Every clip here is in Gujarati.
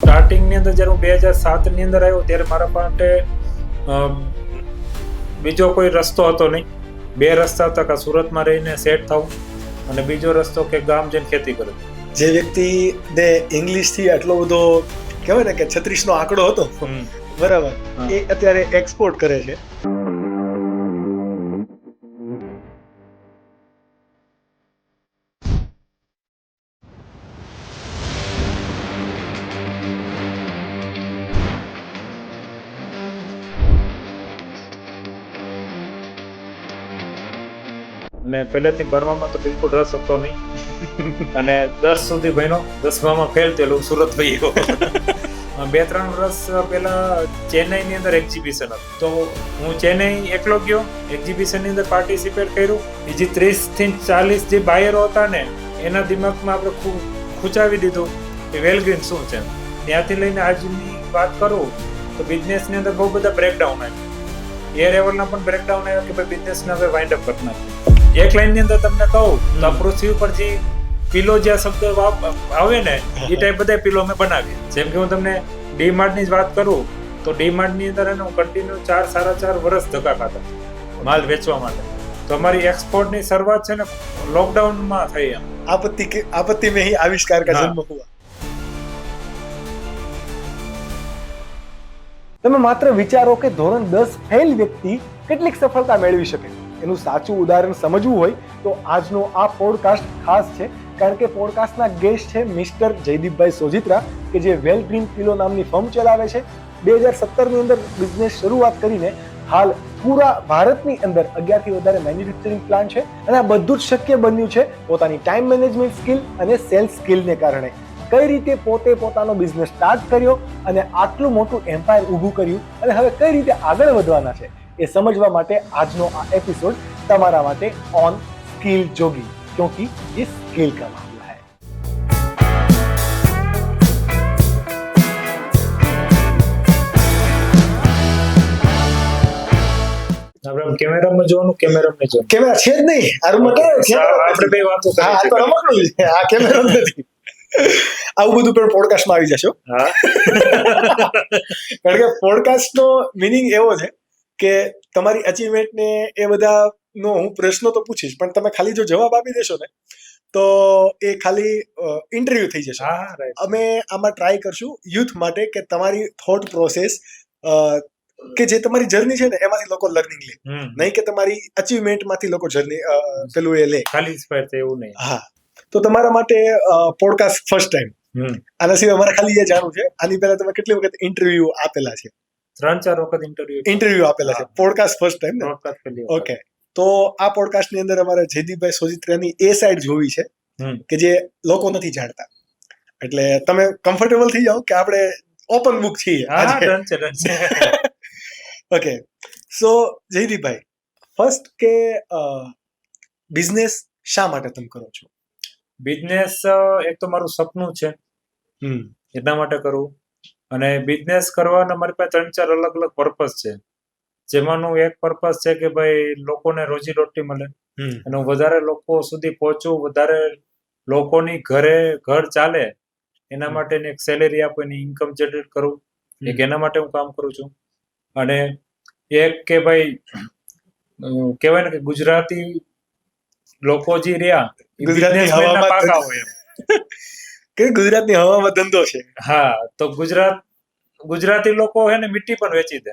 સ્ટાર્ટિંગની અંદર જ્યારે હું 2007ની અંદર આવ્યો ત્યારે મારા માટે બીજો કોઈ રસ્તો હતો નહીં. બે રસ્તા હતા, કે સુરતમાં રહીને સેટ થવું અને બીજો રસ્તો કે ગામ જઈને ખેતી કરવી. જે વ્યક્તિને ઇંગ્લિશથી આટલો બધો કહેવાય ને કે 36નો આંકડો હતો, બરાબર, એ અત્યારે એક્સપોર્ટ કરે છે. અને પહેલેથી ભણવામાં તો બિલકુલ રસ હતો નહીં અને 10 સુધી ભણ્યો, 10માં ફેલ થયેલું, સુરત વહી ગયો. 2-3 વર્ષ પહેલા ચેન્નઈની અંદર એક્ઝિબિશન હતું, તો હું ચેન્નઈ એકલો ગયો, એક્ઝિબિશનની અંદર પાર્ટિસિપેટ કર્યું. બીજી 30 થી 40 જે બાયરો હતા ને એના દિમાગમાં આપણે ખૂંચાવી દીધું કે વેલગ્રીન શું છે. ત્યાંથી લઈને આજની વાત કરું તો બિઝનેસની અંદર બહુ બધા બ્રેકડાઉન આવ્યા. એ લેવલના પણ બ્રેકડાઉન આવ્યા કે ભાઈ બિઝનેસને હવે વાઇન્ડ અપ કરી નાખીએ. એક લાઈનની અંદર તમને કહું તો પૃથ્વી ઉપર જે પિલો જે શબ્દ આવે ને એ ટાઈપ બધા પિલો અમે બનાવીએ. જેમ કે હું તમને ડીમાર્ટની જ વાત કરું તો ડીમાર્ટની અંદર હું કન્ટિન્યુ 4-4.5 વર્ષ ધક્કા ખાતા માલ વેચવા માટે. તો અમારી એક્સપોર્ટની શરૂઆત છે ને લોકડાઉનમાં થઈ. એમ आपत्ति में ही आविष्कार का जन्म हुआ. તમે માત્ર વિચારો કે ધોરણ 10 ફેલ વ્યક્તિ કેટલીક સફળતા મેળવી શકે. એનું સાચું ઉદાહરણ સમજવું હોય તો આજનો આ પોડકાસ્ટ ખાસ છે, કારણ કે પોડકાસ્ટના ગેસ્ટ છે મિસ્ટર જયદીપભાઈ સોજિત્રા, કે જે વેલગ્રીન પિલો નામની ફર્મ ચલાવે છે. 2017ની અંદર બિઝનેસ શરૂઆત કરીને હાલ પૂરા ભારતની અંદર 11 થી વધારે મેન્યુફેક્ચરિંગ પ્લાન્ટ છે. અને આ બધું જ શક્ય બન્યું છે પોતાની ટાઈમ મેનેજમેન્ટ સ્કિલ અને સેલ્સ સ્કિલને કારણે. કઈ રીતે પોતે પોતાનો બિઝનેસ સ્ટાર્ટ કર્યો અને આટલું મોટું એમ્પાયર ઊભું કર્યું અને હવે કઈ રીતે આગળ વધવાના છે એ સમજવા માટે આજનો આ એપિસોડ તમારા માટે ઓન સ્કિલ જોગી, ક્યોંકि ये स्किल का मामला है. આપણે કેમેરામાં જોવાનું, કેમેરામાં જોવાનું. કેમેરા છે જ નહીં આ રૂમમાં. આપણે બે વાતો હા, આ તો રમકડું છે, આ કેમેરો નથી. આવું બધું પણ પોડકાસ્ટમાં આવી જશો. કારણ કે પોડકાસ્ટનો મિનિંગ એવો છે કે તમારી અચીવમેન્ટને એ બધાનો હું પ્રશ્નો તો પૂછીશ, પણ તમે ખાલી જો જવાબ આપી દેશો ને તો એ ખાલી ઇન્ટરવ્યુ થઈ જશે. અમે આમાં ટ્રાય કરશું યુથ માટે કે તમારી થોટ પ્રોસેસ, કે જે તમારી જર્ની છે ને એમાંથી લોકો લર્નિંગ લે, નહીં કે તમારી અચીવમેન્ટમાંથી લોકો જર્ની પેલું એ લે, ખાલી ઇન્સ્પાયર થાય એવું નહીં. હા, તો તમારા માટે પોડકાસ્ટ ફર્સ્ટ ટાઈમ. આના સિવાય અમારે ખાલી એ જાણવું છે, આની પહેલા તમે કેટલી વખત ઇન્ટરવ્યુ આપેલા છે? 3-4 વખત ઇન્ટરવ્યુ આપેલા છે. પોડકાસ્ટ ફર્સ્ટ ટાઈમ ને? ઓકે. તો આ પોડકાસ્ટની અંદર અમારે જયદીપભાઈ સોજિત્રાની એ સાઈડ જોવી છે કે જે લોકો નથી જાણતા. એટલે તમે કમ્ફર્ટેબલ થઈ જાઓ કે આપણે ઓપન બુક છીએ. ઓકે. સો જયદીપભાઈ, ફર્સ્ટ કે બિઝનેસ શા માટે તમે કરો છો? બિઝનેસ એક તો મારું સપનું છે, એટલા માટે કરું. અને બિઝનેસ કરવાના મારી પાસે 3-4 અલગ-અલગ પર્પઝ છે. જેમાંનું એક પર્પઝ છે કે ભાઈ લોકોને રોજીરોટી મળે અને હું વધારે લોકો સુધી પહોંચું, વધારે લોકોની ઘર ચાલે એના માટેની એક સેલેરી આપું, એની ઇન્કમ જનરેટ કરું, એક એના માટે હું કામ કરું છું. અને એક કે ભાઈ કહેવાય ને કે ગુજરાતી લોકો જે રહ્યા ગુજરાતની હવામાં પાકા હોય એમ કે ગુજરાતની હવામાં ધંધો છે. હા, તો ગુજરાતી લોકો હે ને મીઠી પણ વેચી દે,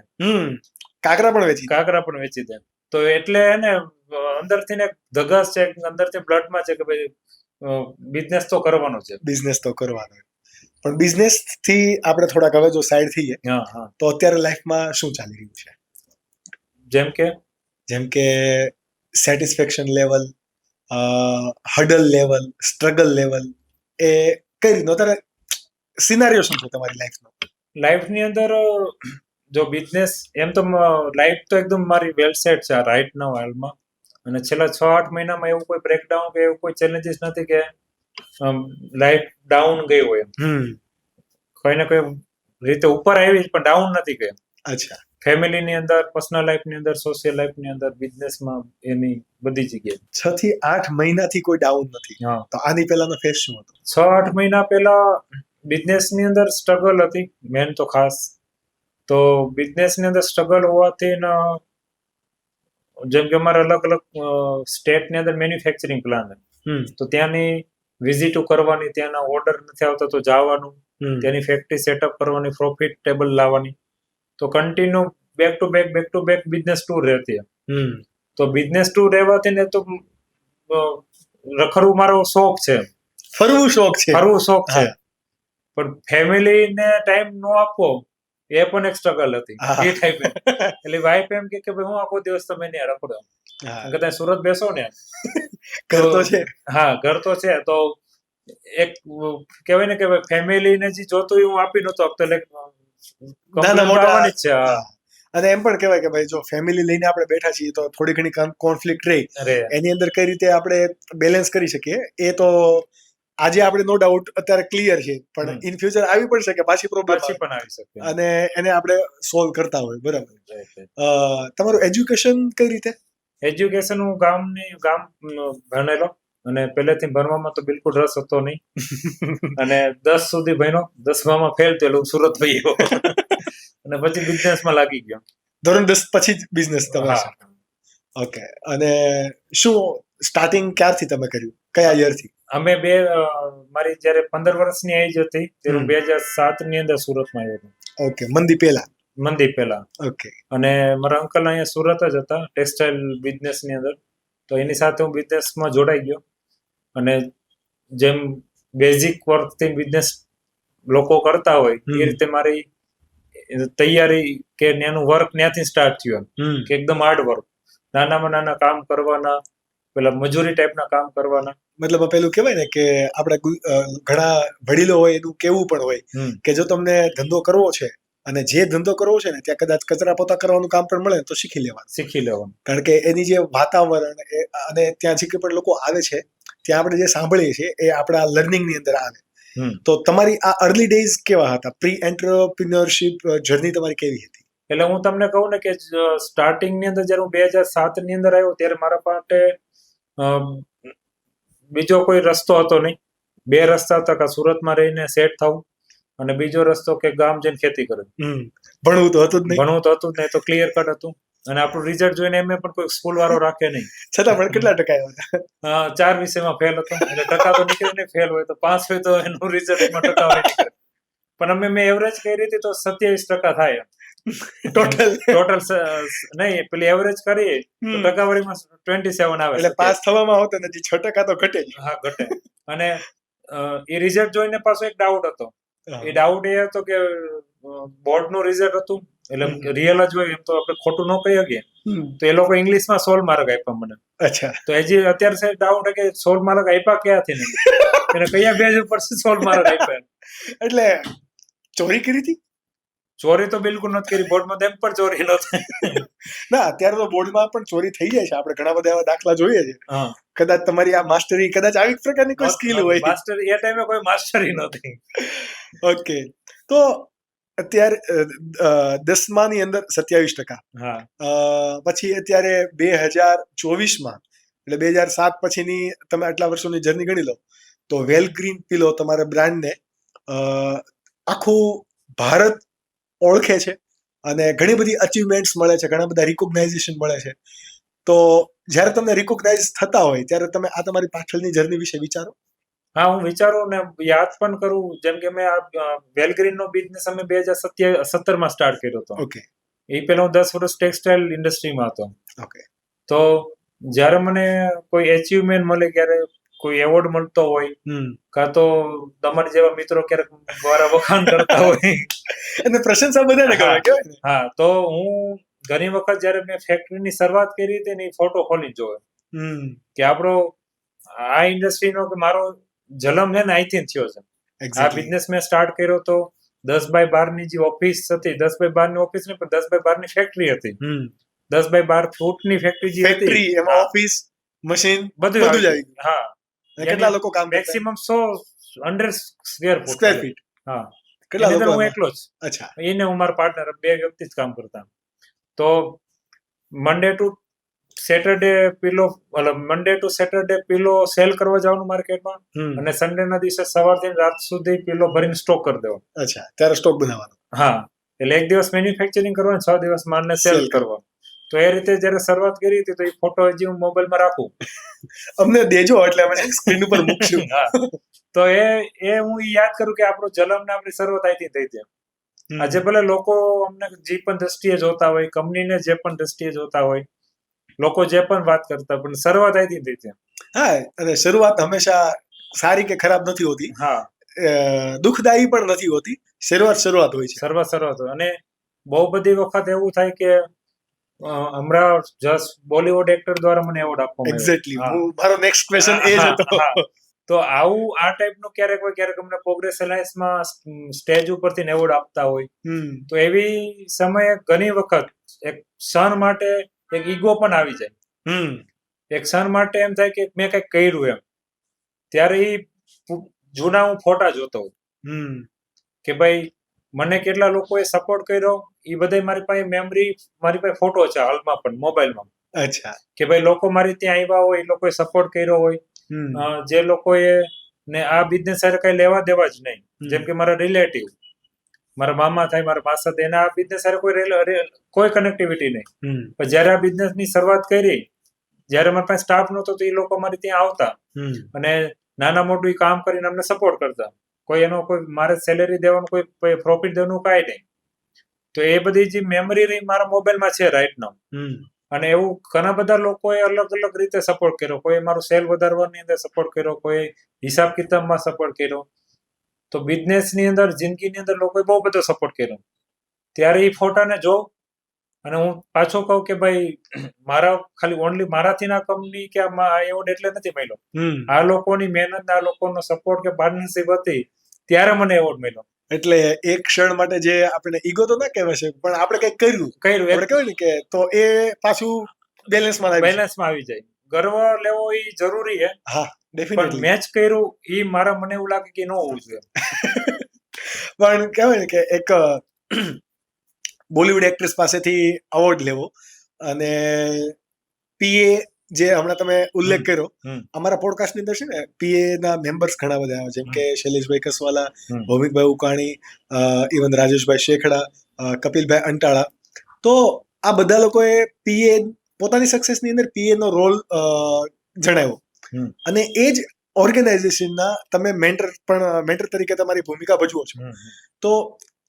કાકરા પણ વેચી દે. તો એટલે એને અંદરથી ને ધગસ છે, અંદરથી બ્લડમાં છે કે ભાઈ બિઝનેસ તો કરવાનો છે. બિઝનેસ તો કરવાનો. પણ બિઝનેસ થી આપણે થોડાક હવે જો સાઈડ થઈએ તો અત્યારે લાઈફમાં શું ચાલી રહ્યું છે? જેમ કે satisfaction level, hurdle level, struggle level, એ કઈ રીતનો અત્યારે સિનારીઓ શું છે તમારી લાઈફની અંદર? જો બિઝનેસ એમ તો લાઈફ તો એકદમ મારી વેલ સેટ છે રાઈટ નાઉ હાલમાં. અને છેલ્લા 6-8 મહિનામાં એવું કોઈ બ્રેકડાઉન કે એવું કોઈ ચેલેન્જીસ નથી કે લાઈફ ડાઉન ગઈ હોય. કોઈ ને કોઈ રીતે ઉપર આવી પણ ડાઉન નથી ગઈ. અચ્છા. ફેમિલીની અંદર, પર્સનલ લાઈફની અંદર, સોશિયલ લાઈફની અંદર, બિઝનેસમાં, એની બધી જગ્યાએ 6 થી 8 મહિનાથી કોઈ ડાઉન નથી. તો આની પહેલાનો ફેઝ શું હતો? 6-8 મહિના પહેલા બિઝનેસની અંદર સ્ટ્રગલ હતી મેન તો ખાસ. તો બિઝનેસની અંદર સ્ટ્રગલ હોવાથી જેમ કે અમારે અલગ અલગ સ્ટેટની અંદર મેન્યુફેક્ચરિંગ પ્લાન તો ત્યાંની વિઝિટો કરવાની, ત્યાંના ઓર્ડર નથી આવતા તો જવાનું, ત્યાંની ફેક્ટરી સેટઅપ કરવાની, પ્રોફિટેબલ લાવવાની. તો continue back to back business tour રહેતી. તો બિઝનેસ ટૂર રહેવાથી ને તો રખડવું મારો શોખ છે, ફરવું શોખ છે. પણ ફેમિલીને ટાઈમ નો આપવો એ પણ એક સ્ટ્રગલ હતી એ ટાઈમે. એટલે વાઈફ એમ કે ભાઈ હું આખો દિવસ તમે ત્યાં રખડો, કદાચ સુરત બેસો ને ઘર તો છે. હા, ઘર તો છે. તો એક કહેવાય ને કે ભાઈ ફેમિલીને જે જોતું હું આપી નતો આપતો, એટલે નાના મોટા આવવાની જ છે. અને એમ પણ કહેવાય કે ભાઈ જો ફેમિલી લઈને આપણે બેઠા છીએ તો થોડી ઘણી કોન્ફ્લિક્ટ રહી, એની અંદર કઈ રીતે આપણે બેલેન્સ કરી શકીએ એ તો આજે આપણે નો ડાઉટ અત્યારે ક્લિયર છે, પણ ઇન ફ્યુચર આવી પણ શકે, પાછી પ્રોબ્લેમ પણ આવી શકે અને એને આપણે સોલ્વ કરતા હોય. બરાબર. તમારું એજ્યુકેશન કઈ રીતે? એજ્યુકેશન હું ગામ ભણેલો અને પહેલેથી ભણવામાં તો બિલકુલ રસ હતો નહીં. અને 10 સુધી ભણ્યો, 10માં ફેલ થયેલો, સુરત વહી ગયો અને પછી બિઝનેસમાં લાગી ગયો. ધોરણ 10 પછી જ બિઝનેસ તમે? ઓકે. અને શું સ્ટાર્ટિંગ ક્યારથી તમે કર્યું, કયા યરથી? અમે મારી જયારે 15 વર્ષની એજ હતી ત્યારે 2007 ની અંદર સુરતમાં આવ્યો હતો. ઓકે. મંદી પહેલા. ઓકે. અને મારા અંકલ અહીંયા સુરત જ હતા ટેક્સટાઇલ બિઝનેસ ની અંદર. તો એની સાથે હું બિઝનેસમાં જોડાઈ ગયો અને જેમ બેઝિક વર્કથી બિઝનેસ લોકો કરતા હોય એ રીતે મારી તૈયારી કે ત્યાંનું વર્ક ત્યાંથી સ્ટાર્ટ થયું. કે એકદમ હાર્ડ વર્ક, નાનામાં નાના કામ કરવાના, પેલા મજૂરી ટાઈપના કામ કરવાના. મતલબ પેલું કહેવાય ને કે આપણે ઘણા વડીલો હોય એનું કેવું પણ હોય કે જો તમને ધંધો કરવો છે અને જે ધંધો કરવો છે ને ત્યાં કદાચ કચરા પોતા કરવાનું કામ પણ મળે તો શીખી લેવાનું. કારણ કે એની જે વાતાવરણ અને ત્યાં જે પણ લોકો આવે છે ત્યાં આપણે જે સાંભળીએ છીએ એ આપણા લર્નિંગની અંદર આવે. તો તમારી આ અર્લી ડેઝ કેવા હતા? પ્રી એન્ટરપ્રિન્યોરશિપ જર્ની તમારી કેવી હતી? એટલે હું તમને કહું ને કે સ્ટાર્ટિંગ ની અંદર જયારે હું 2007 ની અંદર આવ્યો ત્યારે મારા પાસે બીજો કોઈ રસ્તો હતો નહીં. 2 રસ્તા હતા, કે સુરતમાં રહીને સેટ થવું અને બીજો રસ્તો કે ગામ જઈને ખેતી કરવી. ભણવું તો હતું જ નહીં, તો ક્લિયર કટ હતું. અને આપણું રિઝલ્ટ જોઈને એમ પણ કોઈ સ્કૂલ વાળો રાખે નહીં. છતાં પણ કેટલા ટકા આવ્યા? 4 વિષયમાં ફેલ હતો. એટલે ટકા તો નીકળે નહીં, ફેલ હોય તો 5 હોય તો એનું રિઝલ્ટમાં ટકા નીકળે. પણ મેં એવરેજ કરી હતી તો 27% થાય ટોટલ નહીં, પેલી એવરેજ કરીએ તો ટકાવારીમાં 27 આવે. એટલે પાસ થવામાં હોત નથી, 6% તો ઘટે. હા, ઘટે. અને એ રિઝલ્ટ જોઈને પાછો એક ડાઉટ હતો. એ ડાઉટ એ હતો કે બોર્ડ નું રિઝલ્ટ હતું એટલે રિયલ જ હોય એમ તો આપણે ખોટું ન કહી શકીએ. તો એ લોકો ઇંગ્લિશમાં 16 માર્ક આપ્યા મને. અચ્છા. તો હજી અત્યારે ડાઉટ કે 16 માર્ક આપ્યા ક્યાંથી ને એને કયા બેઝ ઉપર 16 માર્ક આપ્યા? એટલે ચોરી કરી હતી? ચોરી તો બિલકુલ નથી કરી. બોર્ડમાં તેમ પણ ચોરી ન થાય. ના, અત્યારે તો બોર્ડમાં પણ ચોરી થઈ જાય છે. આપણે ઘણા બધા એવા દાખલા જોઈએ છે. કદાચ તમારી આ માસ્ટરી કદાચ આવી પ્રકારની કોઈ સ્કિલ હોય. માસ્ટરી એ ટાઈમે કોઈ માસ્ટરી નહોતી. ઓકે. તો અત્યારે 10મા ની અંદર 27%. પછી અત્યારે 2024માં એટલે 2007 પછીની તમે આટલા વર્ષોની જર્ની ગણી લો તો વેલ ગ્રીન પિલો તમારા બ્રાન્ડને આખું ભારત ઓળખે છે અને ઘણી બધી અચીવમેન્ટ્સ મળે છે, ઘણા બધા રિકોગ્નાઇઝેશન મળે છે. તો જ્યારે તમને રિકોગ્નાઇઝ થતા હોય ત્યારે તમે આ તમારી પાછળની જર્ની વિશે વિચારો? હા, હું વિચારું ને યાદ પણ કરું. જેમ કે મેં આ વેલગ્રીન નો બિઝનેસ અમે 2017માં સ્ટાર્ટ કર્યો હતો. ઓકે. એ પહેલા હું 10 વર્ષ ટેક્સટાઇલ ઇન્ડસ્ટ્રીમાં હતો. ઓકે. તો જ્યારે મને કોઈ અચીવમેન્ટ મળે, ક્યારે કોઈ એવોર્ડ મળતો હોય, કાં તો તમારા જેવા મિત્રો ક્યારેક મારા વખાણ કરતા હોય અને પ્રશંસા બધાને કરે. હા, તો હું ઘણી વખત જ્યારે મેં ફેક્ટરીની શરૂઆત કરી હતી ને એ ફોટો ખોલી જોયો કે આપણો આ ઇન્ડસ્ટ્રીનો કે મારો જન્મ છે ને અહીંથી થયો છે. આ બિઝનેસ મેં સ્ટાર્ટ કર્યો તો 10x12 ની જે ઓફિસ હતી, 10x12 ની ઓફિસ ને પણ 10x12 ની ફેક્ટરી હતી. 10x12 ફૂટની ફેક્ટરી જે હતી એમાં ઓફિસ, મશીન બધું જ આવી ગયું. હા. કેટલા લોકો કામ કરતા? Maximum 100 square feet. હા. કેટલા લોકો? હું એકલો જ. અચ્છા. એને હું મારા પાર્ટનર 2 વ્યક્તિ જ કામ કરતા. તો મંડે ટુ સેટરડે પિલો મતલબ Monday to Saturday pillow cell કરવા જવાનું માર્કેટમાં, અને સન્ડે ના દિવસે સવારથી રાત સુધી પિલો ભરીને સ્ટોક કરી દેવાનો. અચ્છા, ત્યારે સ્ટોક બનાવવાનો. હા, એટલે એક દિવસ મેન્યુફેક્ચરિંગ કરવાનું, 6 દિવસ માલને સેલ કરવાનો. તો એ રીતે જયારે શરૂઆત કરી હતી તો એ ફોટો હજી હું મોબાઈલમાં રાખું. અમને દેજો એટલે અમે સ્ક્રીન ઉપર મૂકશું. તો એ હું યાદ કરું કે આપણો જલમ ને આપણી શરૂઆત અહીંથી થઈ છે. આજે ભલે લોકો અમને જે પણ દ્રષ્ટિએ જોતા હોય, કંપનીને જે પણ દ્રષ્ટિએ જોતા હોય, લોકો જે પણ વાત કરતા, પણ શરૂઆત અહીંથી થઈ છે. હા, અને શરૂઆત હંમેશા સારી કે ખરાબ નથી હોતી. હા, દુઃખદાયી પણ નથી હોતી. શરૂઆત હોય છે. શરૂઆત હોય. અને બહુ બધી વખત એવું થાય કે હમણાં જસ્ટ બોલિવૂડ એક્ટર દ્વારા મને એવોર્ડ આપવામાં આવ્યો. એક્ઝેક્ટલી, મારો નેક્સ્ટ ક્વેશ્ચન એ જ હતો. તો આવું આ ટાઈપનું ક્યારેક અમને પ્રોગ્રેસ એલાયન્સમાં સ્ટેજ ઉપરથી એવોર્ડ આપતા હોય, તો એવી સમયે ઘણી વખત એક ક્ષણ માટે એક ઈગો પણ આવી જાય. એક ક્ષણ માટે એમ થાય કે મેં કંઈક કર્યું એમ. ત્યારે એ જૂના હું ફોટા જોતો હોઉં કે ભાઈ મને કેટલા લોકોએ સપોર્ટ કર્યો, એ બધા મારી પાસે મેમરી, મારી પાસે ફોટો છે હાલમાં પણ મોબાઈલમાં. અચ્છા, કે ભાઈ લોકો મારી ત્યાં આવ્યા હોય, એ લોકોએ સપોર્ટ કર્યો હોય, જે લોકોએ ને આ બિઝનેસ સાથે કઈ લેવા દેવા જ નહીં. જેમ કે મારા રિલેટિવ, મારા મામા થાય, મારા માસા થાય, એના આ બિઝનેસ સાથે કોઈ કનેક્ટિવિટી નહીં. પણ જયારે આ બિઝનેસ ની શરૂઆત કરી, જયારે મારી પાસે સ્ટાફ નહોતો તો એ લોકો મારી ત્યાં આવતા અને નાના મોટું કામ કરીને અમને સપોર્ટ કરતા. કોઈ એનો કોઈ મારે સેલેરી દેવાનું, કોઈ પ્રોફિટ દેવાનું કાંઈ નહીં. તો એ બધી જે મેમરી મારા મોબાઈલમાં છે રાઈટ નાઉ. અને એવું ઘણા બધા લોકોએ અલગ અલગ રીતે સપોર્ટ કર્યો. કોઈ મારું સેલ વધારવાની અંદર સપોર્ટ કર્યો, કોઈ હિસાબ કિતાબમાં સપોર્ટ કર્યો. તો બિઝનેસની અંદર, જિંદગીની અંદર લોકોએ બહુ બધો સપોર્ટ કર્યો. ત્યારે એ ફોટાને જો અને હું પાછો કહું કે ભાઈ મારા ખાલી ઓનલી મારાથી ના કંપની કે એવોર્ડ એટલે નથી મળ્યો. આ લોકોની મહેનત, આ લોકોનો સપોર્ટ કે પાર્ટનરશિપ હતી ત્યારે મને એવોર્ડ મળ્યો. એટલે એક ક્ષણ માટે જે આપણે ઈગો તો ના કહેવાય છે, પણ આપણે કંઈક કર્યું આપણે કહેવાય ને કે, તો એ પાછું બેલેન્સમાં આવી જાય. ગર્વ લેવો એ જરૂરી છે. હા, ડેફિનેટલી. મેચ કર્યું એ મને એવું લાગે કે ન હોવું જોઈએ. પણ કહેવાય ને કે એક બોલિવૂડ એક્ટ્રેસ પાસેથી એવોર્ડ લેવો અને પીએ, જે હમણાં તમે ઉલ્લેખ કર્યો, અમારા પોડકાસ્ટની અંદર છે ને પીએ ના મેમ્બર્સ ઘણા બધા આવે, જેમ કે શૈલેષભાઈ કસવાલા, ભૌમિકભાઈ ઉકાણી, ઇવન રાજેશભાઈ શેખડા, કપિલભાઈ અંટાળા. તો આ બધા લોકોએ પીએ પોતાની સક્સેસની અંદર પીએ નો રોલ જણાવ્યો, અને એ જ ઓર્ગેનાઇઝેશનના તમે મેન્ટર તરીકે તમારી ભૂમિકા ભજવો છો. તો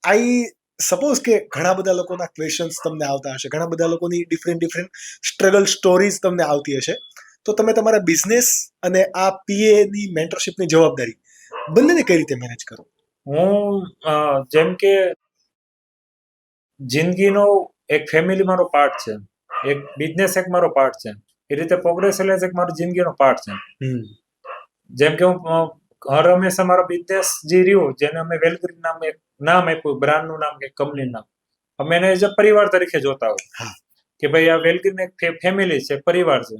આઈ સપોઝ કે ઘણા બધા લોકોના ક્વેશ્ચન્સ તમને આવતા હશે, ઘણા બધા લોકોની ડિફરન્ટ સ્ટ્રગલ સ્ટોરીઝ તમને આવતી હશે. તો તમે તમારા બિઝનેસ અને આ પીએ ની મેન્ટરશિપની જવાબદારી બંનેને કઈ રીતે મેનેજ કરો? હું જેમ કે જિંદગીનો એક ફેમિલી મારો પાર્ટ છે, એક બિઝનેસ એક મારો પાર્ટ છે, એ રીતે પ્રોગ્રેસ એલાયન્સ એક મારો જિંદગીનો પાર્ટ છે. જેમ કે હું હર હંમેશા મારો બિઝનેસ જે રહ્યો, જેને અમે વેલગ્રીન નામ આપ્યું, બ્રાન્ડનું નામ કે કંપનીનું નામ, અમે એને એઝ અ પરિવાર તરીકે જોતા હોય કે ભાઈ આ વેલગ્રીન એક ફેમિલી છે, પરિવાર છે.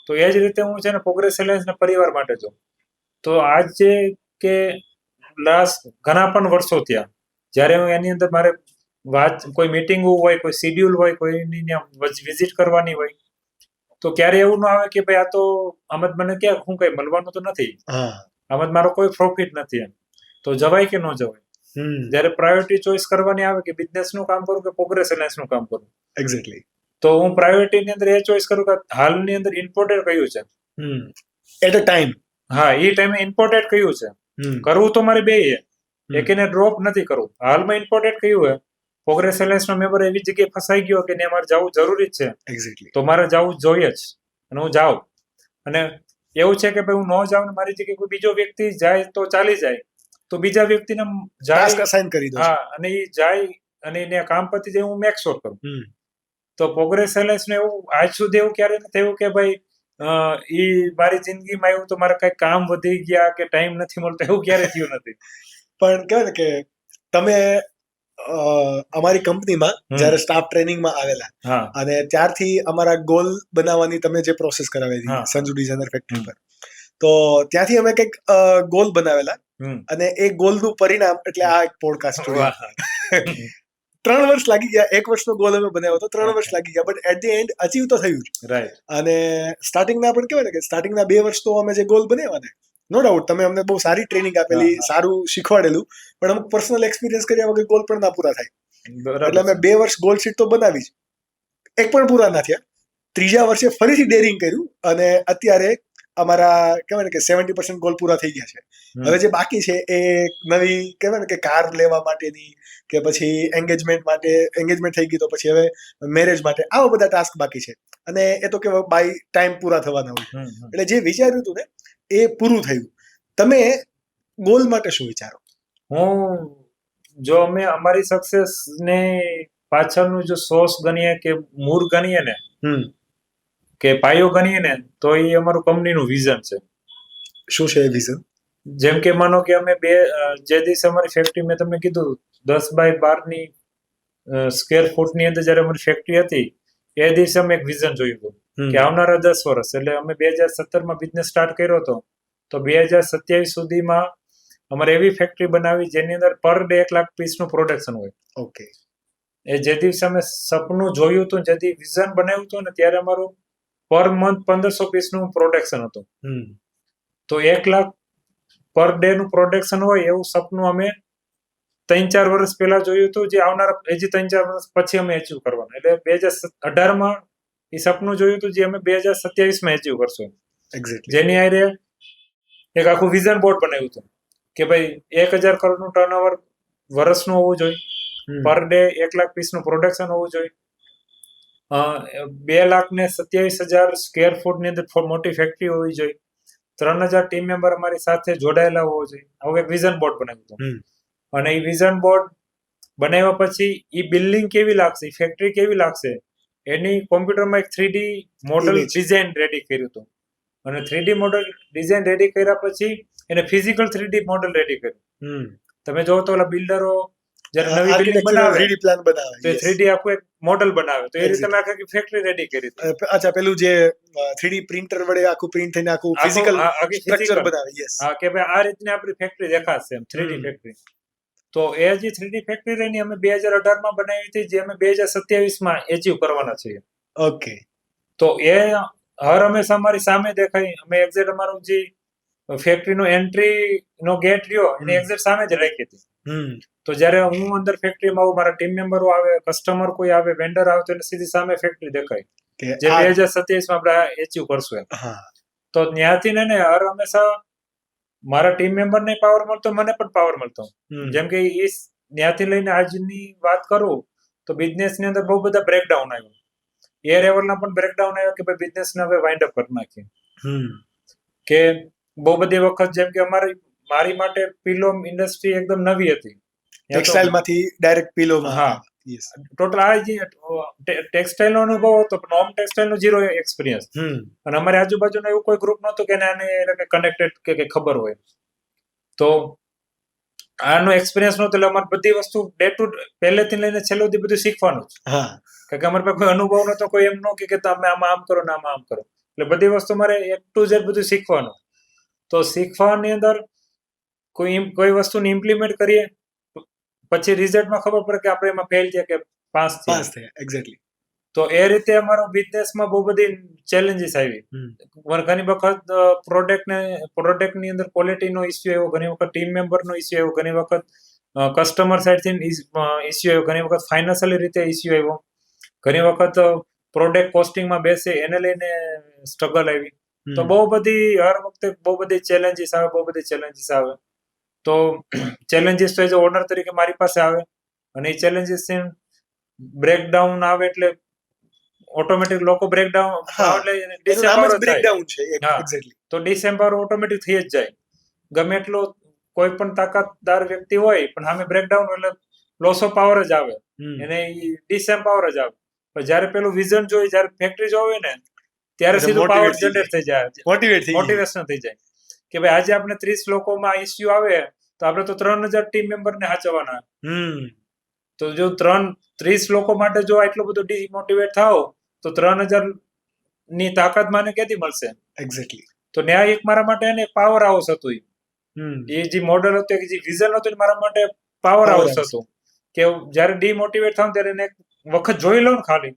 તો એ જ રીતે હું છે ને પ્રોગ્રેસ એલાયન્સને પરિવાર માટે જોઉં. તો આજ જે કે લાસ્ટ ઘણા પણ વર્ષો થયા, જ્યારે હું એની અંદર મારે કોઈ મીટિંગ હોય, કોઈ શિડ્યુલ હોય, કોઈની વિઝિટ કરવાની હોય, તો ક્યારે એવું ન આવે કે ભાઈ આ તો આમાં મને ક્યાં હું કઈ મળવાનું તો નથી, આમાં મારો કોઈ પ્રોફિટ નથી, એમ તો જવાય કે ન જવાય. જયારે પ્રાયોરિટી ચોઇસ કરવાની આવે કે બિઝનેસ નું કામ કરું કે પ્રોગ્રેસ એલાયન્સ નું કામ કરું, એક્ઝેક્ટલી, તો હું પ્રાયોરિટી ની અંદર એ ચોઇસ કરું કે હાલની અંદર ઇમ્પોર્ટન્ટ કયું છે એટ અ ટાઈમ. હા, એ ટાઈમે ઇમ્પોર્ટન્ટ કયું છે, કરવું તો મારે બે એકને ડ્રોપ નથી કરવું. હાલમાં ઇમ્પોર્ટન્ટ કયું છે, પ્રોગ્રેસ એલાયન્સ નો મેમ્બર એવી જગ્યાએ ફસાઈ ગયો કે મારે જવું જરૂરી જ છે, એક્ઝેક્ટલી, તો મારે જવું જોઈએ જ, અને હું જાઉં. અને એવું છે કે ભાઈ હું ન જાઉં ને મારી જગ્યાએ કોઈ બીજો વ્યક્તિ જાય તો ચાલી જાય, તો બીજા વ્યક્તિને ટાસ્ક અસાઇન કરી દો. હા, અને એ જાય અને એને કામ પતી જાય, હું મેક શ્યોર કરું. તો પ્રોગ્રેસ એલાયન્સ ને એવું આજ સુધી એવું ક્યારે નથી થયું કે ભાઈ ઈ મારી જિંદગીમાં એવું તો મારે કઈ કામ વધી ગયા કે ટાઈમ નથી મળતો, એવું ક્યારે થયું નથી. પણ કહેવાય ને કે તમે અમારી કંપનીમાં જયારે સ્ટાફ ટ્રેનિંગમાં આવેલા, અને ત્યારથી અમારા ગોલ બનાવવાની તમે જે પ્રોસેસ કરાવી હતી સંજુ ડિઝાઇનર ફેક્ટરી પર, તો ત્યાંથી અમે કંઈક ગોલ બનાવેલા, અને એ ગોલનું પરિણામ એટલે આ એક પોડકાસ્ટ. 3 વર્ષ લાગી ગયા, 1 વર્ષનો ગોલ અમે બનાવ્યો હતો, 3 વર્ષ લાગી ગયા, but at the end achieve તો થયું જ. રાઈટ. અને સ્ટાર્ટિંગના પણ કહેવાય ને કે સ્ટાર્ટિંગના 2 વર્ષ તો અમે જે ગોલ બનાવ્યા ને, નો ડાઉટ તમે અમને બહુ સારી ટ્રેનિંગ આપેલી, સારું શીખવાડેલું, પણ અમુક પર્સનલ એક્સપિરિયન્સ કર્યા વગર ગોલ પણ ના પૂરા થાય. એટલે અમે 2 વર્ષ ગોલ શીટ તો બનાવી જ, એક પણ પૂરા ના થયા. 3જા વર્ષે ફરીથી ડેરિંગ કર્યું અને અત્યારે અમારા કહેવાય ને કે 70% ગોલ પૂરા થઈ ગયા છે. હવે જે બાકી છે એ નવી કહેવાય ને કે કાર લેવા માટેની કે પછી એન્ગેજમેન્ટ થઈ ગઈ તો પછી હવે મેરેજ માટે આવા બધા ટાસ્ક બાકી છે. અને એ તો કેવા બાય ટાઈમ પૂરા થવાના હોય. એટલે જે વિચાર્યું હતું ને એ પૂરું થયું. તમે ગોલ માટે શું વિચારો? જો અમે અમારી સક્સેસ ને પાછળનું જો સોર્સ ગણીએ કે મૂળ ગણીએ ને કે પાયો ગણીએ ને તો એ અમારું કંપનીનું વિઝન છે. શું છે એ વિઝન? જેમ કે માનો કે અમે જે દિવસે અમારી ફેક્ટરી, મેં તમને કીધું 10x12 સ્ક્વેર ફૂટની અંદર જયારે અમારી ફેક્ટરી હતી એ દિવસે અમે એક વિઝન જોયું હતું કે આવનારા 10 વર્ષ, એટલે અમે 2017માં બિઝનેસ સ્ટાર્ટ કર્યો હતો, તો 2027 સુધીમાં અમારે એવી ફેક્ટરી બનાવી જેની અંદર પર ડે 1 લાખ પીસનું પ્રોડક્શન હોય. ઓકે. એ જે દિવસે અમે સપનું જોયું હતું, જેથી વિઝન બનાવ્યું હતું ને, ત્યારે અમારું પર મંથ 1500 પીસનું પ્રોડક્શન હતું. તો 1 લાખ પર ડે નું પ્રોડક્શન હોય એવું સપનું અમે 3-4 વર્ષ પહેલા જોયું હતું, જે આવનારા હજી 3-4 વર્ષ પછી અમે એચીવ કરવાનું. એટલે 2018માં એ સપનું જોયું હતું, જે અમે 2027માં એચીવ કરશું. જેની આરે એક આખું વિઝન બોર્ડ બનાવ્યું હતું કે ભાઈ 1000 કરોડનું ટર્નઓવર વર્ષનું હોવું જોઈએ, પર ડે 1 લાખ પીસનું પ્રોડક્શન હોવું જોઈએ, 2,27,000 સ્ક્વેર ફૂટની અંદર મોટી ફેક્ટરી હોવી જોઈએ, 3000 ટીમ મેમ્બર અમારી સાથે જોડાયેલા હોવો જોઈએ. આવું એક વિઝન બોર્ડ બનાવ્યું હતું. અને એ વિઝન બોર્ડ બનાવ્યા પછી એ બિલ્ડિંગ કેવી લાગશે, એ ફેક્ટરી કેવી લાગશે, એની કોમ્પ્યુટરમાં એક 3D મોડલ ડિઝાઇન રેડી કર્યું હતું. અને 3D મોડલ ડિઝાઇન રેડી કર્યા પછી એને ફિઝિકલ 3D મોડલ રેડી કર્યું. તમે જો તો ઓલા બિલ્ડરો જ્યારે નવી બિલ્ડિંગ બનાવે 3D પ્લાન બનાવે તો 3D આખું એક મોડલ બનાવે, તો એ રીતે મેં આખી ફેક્ટરી રેડી કરી હતી. અચ્છા, પેલું જે 3D પ્રિન્ટર વડે આખું પ્રિન્ટ થઈને આખું ફિઝિકલ સ્ટ્રક્ચર બનાવે. યસ. હા, કે ભાઈ આ રીતની આપણી ફેક્ટરી દેખાશે એમ 3D ફેક્ટરી. તો એ જે 3D ફેક્ટરી રહીને અમે 2018માં બનાવી હતી, જે અમે 2027માં એચીવ કરવાના છીએ. ઓકે. તો એ હર હંમેશા અમારી સામે દેખાય. અમે એક્ઝેક્ટ અમારું જે ફેક્ટરીનો એન્ટ્રી નો ગેટ રહ્યો એની એક્ઝેક્ટ સામે જ રાખી હતી. તો જ્યારે હું અંદર ફેક્ટરીમાં આવું, મારા ટીમ મેમ્બરો આવે, કસ્ટમર કોઈ આવે, વેન્ડર આવે, તો એને સીધી સામે ફેક્ટરી દેખાય, જે 2027માં આપણે એચીવ કરશું એમ. તો ત્યાંથી ને હર હંમેશા મારા ટીમ મેમ્બરને પાવર મળતો, મને પણ પાવર મળતો. જેમ કે એ ત્યાંથી લઈને આજની વાત કરું તો બિઝનેસની અંદર બહુ બધા બ્રેકડાઉન આવ્યું. એ લેવલના પણ બ્રેકડાઉન આવ્યો કે ભાઈ બિઝનેસને હવે વાઇન્ડ અપ કરી નાખીએ. કે બહુ બધી વખત, જેમ કે મારી માટે પીલો ઇન્ડસ્ટ્રી એકદમ નવી હતી. ટેક્સટાઇલમાંથી ડાયરેક્ટ પીલોમાં. હા, ટોટલ આ જે ટેક્સટાઇલનો અનુભવ હતો, પણ હોમ ટેક્સટાઇલનો ઝીરો એક્સપિરિયન્સ. અને અમારી આજુબાજુનું એવું કોઈ ગ્રુપ નહોતું કે આને કનેક્ટેડ કે ખબર હોય. તો આનો એક્સપિરિયન્સ નહોતો, એટલે અમારે બધી વસ્તુ ડે ટુ પહેલેથી લઈને છેલ્લે સુધી બધું શીખવાનું જ. કારણ કે અમારી પાસે કોઈ અનુભવ નહોતો, કોઈ એમ ન કે તમે આમાં આમ કરો ને આમાં આમ કરો. એટલે બધી વસ્તુ મારે A to Z બધું શીખવાનું. તો શીખવાની અંદર કોઈ વસ્તુને ઇમ્પ્લિમેન્ટ કરીએ, પછી રિઝલ્ટમાં ખબર પડે કે આપણે એમાં ફેલ થયા કે પાસ થયા. એક્ઝેક્ટલી. તો એ રીતે અમારો બિઝનેસમાં બહુ બધી ચેલેન્જીસ આવી. ઘણી વખત પ્રોડક્ટની અંદર ક્વોલિટીનો ઇસ્યુ આવ્યો, ઘણી વખત ટીમ મેમ્બરનો ઇસ્યુ આવ્યો, ઘણી વખત કસ્ટમર સાઈડથી ઇસ્યુ આવ્યો, ઘણી વખત ફાઇનાન્શિયલી રીતે ઇસ્યુ આવ્યો, ઘણી વખત પ્રોડક્ટ કોસ્ટિંગમાં બેસે એને લઈને સ્ટ્રગલ આવી. તો બહુ બધી હર વખતે બહુ બધી ચેલેન્જીસ આવે. તો ચેલેન્જીસ તો એઝ ઓનર તરીકે મારી પાસે આવે, અને એ ચેલેન્જીસ બ્રેકડાઉન આવે એટલે ઓટોમેટિક લોકો બ્રેકડાઉન તો ડિસેમ્બર ઓટોમેટિક થઈ જ જાય. ગમે એટલો કોઈ પણ તાકાતદાર વ્યક્તિ હોય પણ સામે બ્રેકડાઉન એટલે લોસ ઓફ પાવર જ આવે, એને ડિસેમ્પાવર જ આવે. પણ જયારે પેલું વિઝન જોઈ, જયારે ફેક્ટરી જોવે ને, ત્યારે સીધું પાવર જનરેટ થઈ જાય, મોટિવેશન થઈ જાય કે ભાઈ આજે આપણે 30 લોકોમાં ઇસ્યુ આવે તો આપણે તો 3000 ટીમ મેમ્બરને સાચવવાના. તો જો 30 લોકો માટે જો આટલું બધું ડિમોટિવેટ થાવ તો 3000 ની તાકાત મને ક્યાંથી મળશે? એક્ઝેક્ટલી. તો ન્યાય એક મારા માટે એને પાવર હાઉસ હતું. એ જે મોડલ હતું, જે વિઝન હતું, મારા માટે પાવર હાઉસ હતું કે જ્યારે ડીમોટિવેટ થાઉં ત્યારે એને એક વખત જોઈ લઉં ને ખાલી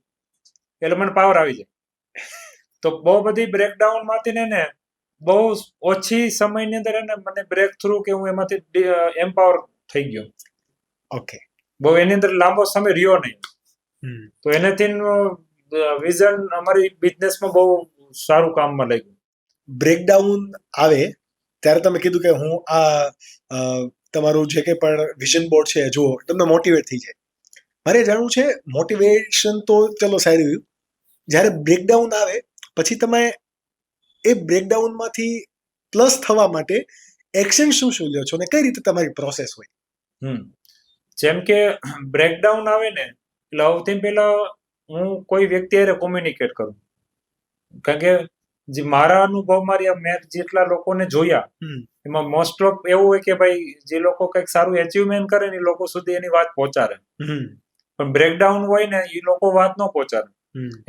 એટલે મને પાવર આવી જાય. તો બહુ બધી બ્રેકડાઉન માંથી ને બહુ ઓછી સમયની અંદર એને મને બ્રેક થ્રુ કે હું એમાંથી એમ્પાવર થઈ ગયો. ઓકે. બહુ એની અંદર લાંબો સમય રહ્યો નહીં. તો એનાથી વિઝન અમારી બિઝનેસમાં બહુ સારું કામમાં લાગ્યું. બ્રેકડાઉન આવે ત્યારે તમે કીધું કે હું આ તમારું જે કંઈ પણ વિઝન બોર્ડ છે જુઓ, તમને મોટિવેટ થઈ જાય. મારે જાણવું છે, મોટિવેશન તો ચલો સારું રહ્યું, જ્યારે બ્રેકડાઉન આવે પછી તમે એ બ્રેકડાઉનમાંથી પ્લસ થવા માટે એક્શન શું શું લ્યો છો ને કઈ રીતે તમારી પ્રોસેસ હોય? જેમ કે બ્રેકડાઉન આવે ને એટલે સૌથી પહેલા હું કોઈ વ્યક્તિ હારે કોમ્યુનિકેટ કરું. કારણ કે જે મારા અનુભવ મેં જેટલા લોકોને જોયા એમાં મોસ્ટ ઓફ એવું હોય કે ભાઈ જે લોકો કંઈક સારું એચિવમેન્ટ કરે ને એ લોકો સુધી એની વાત પહોંચાડે. પણ બ્રેકડાઉન હોય ને એ લોકો વાત ન પહોંચાડે.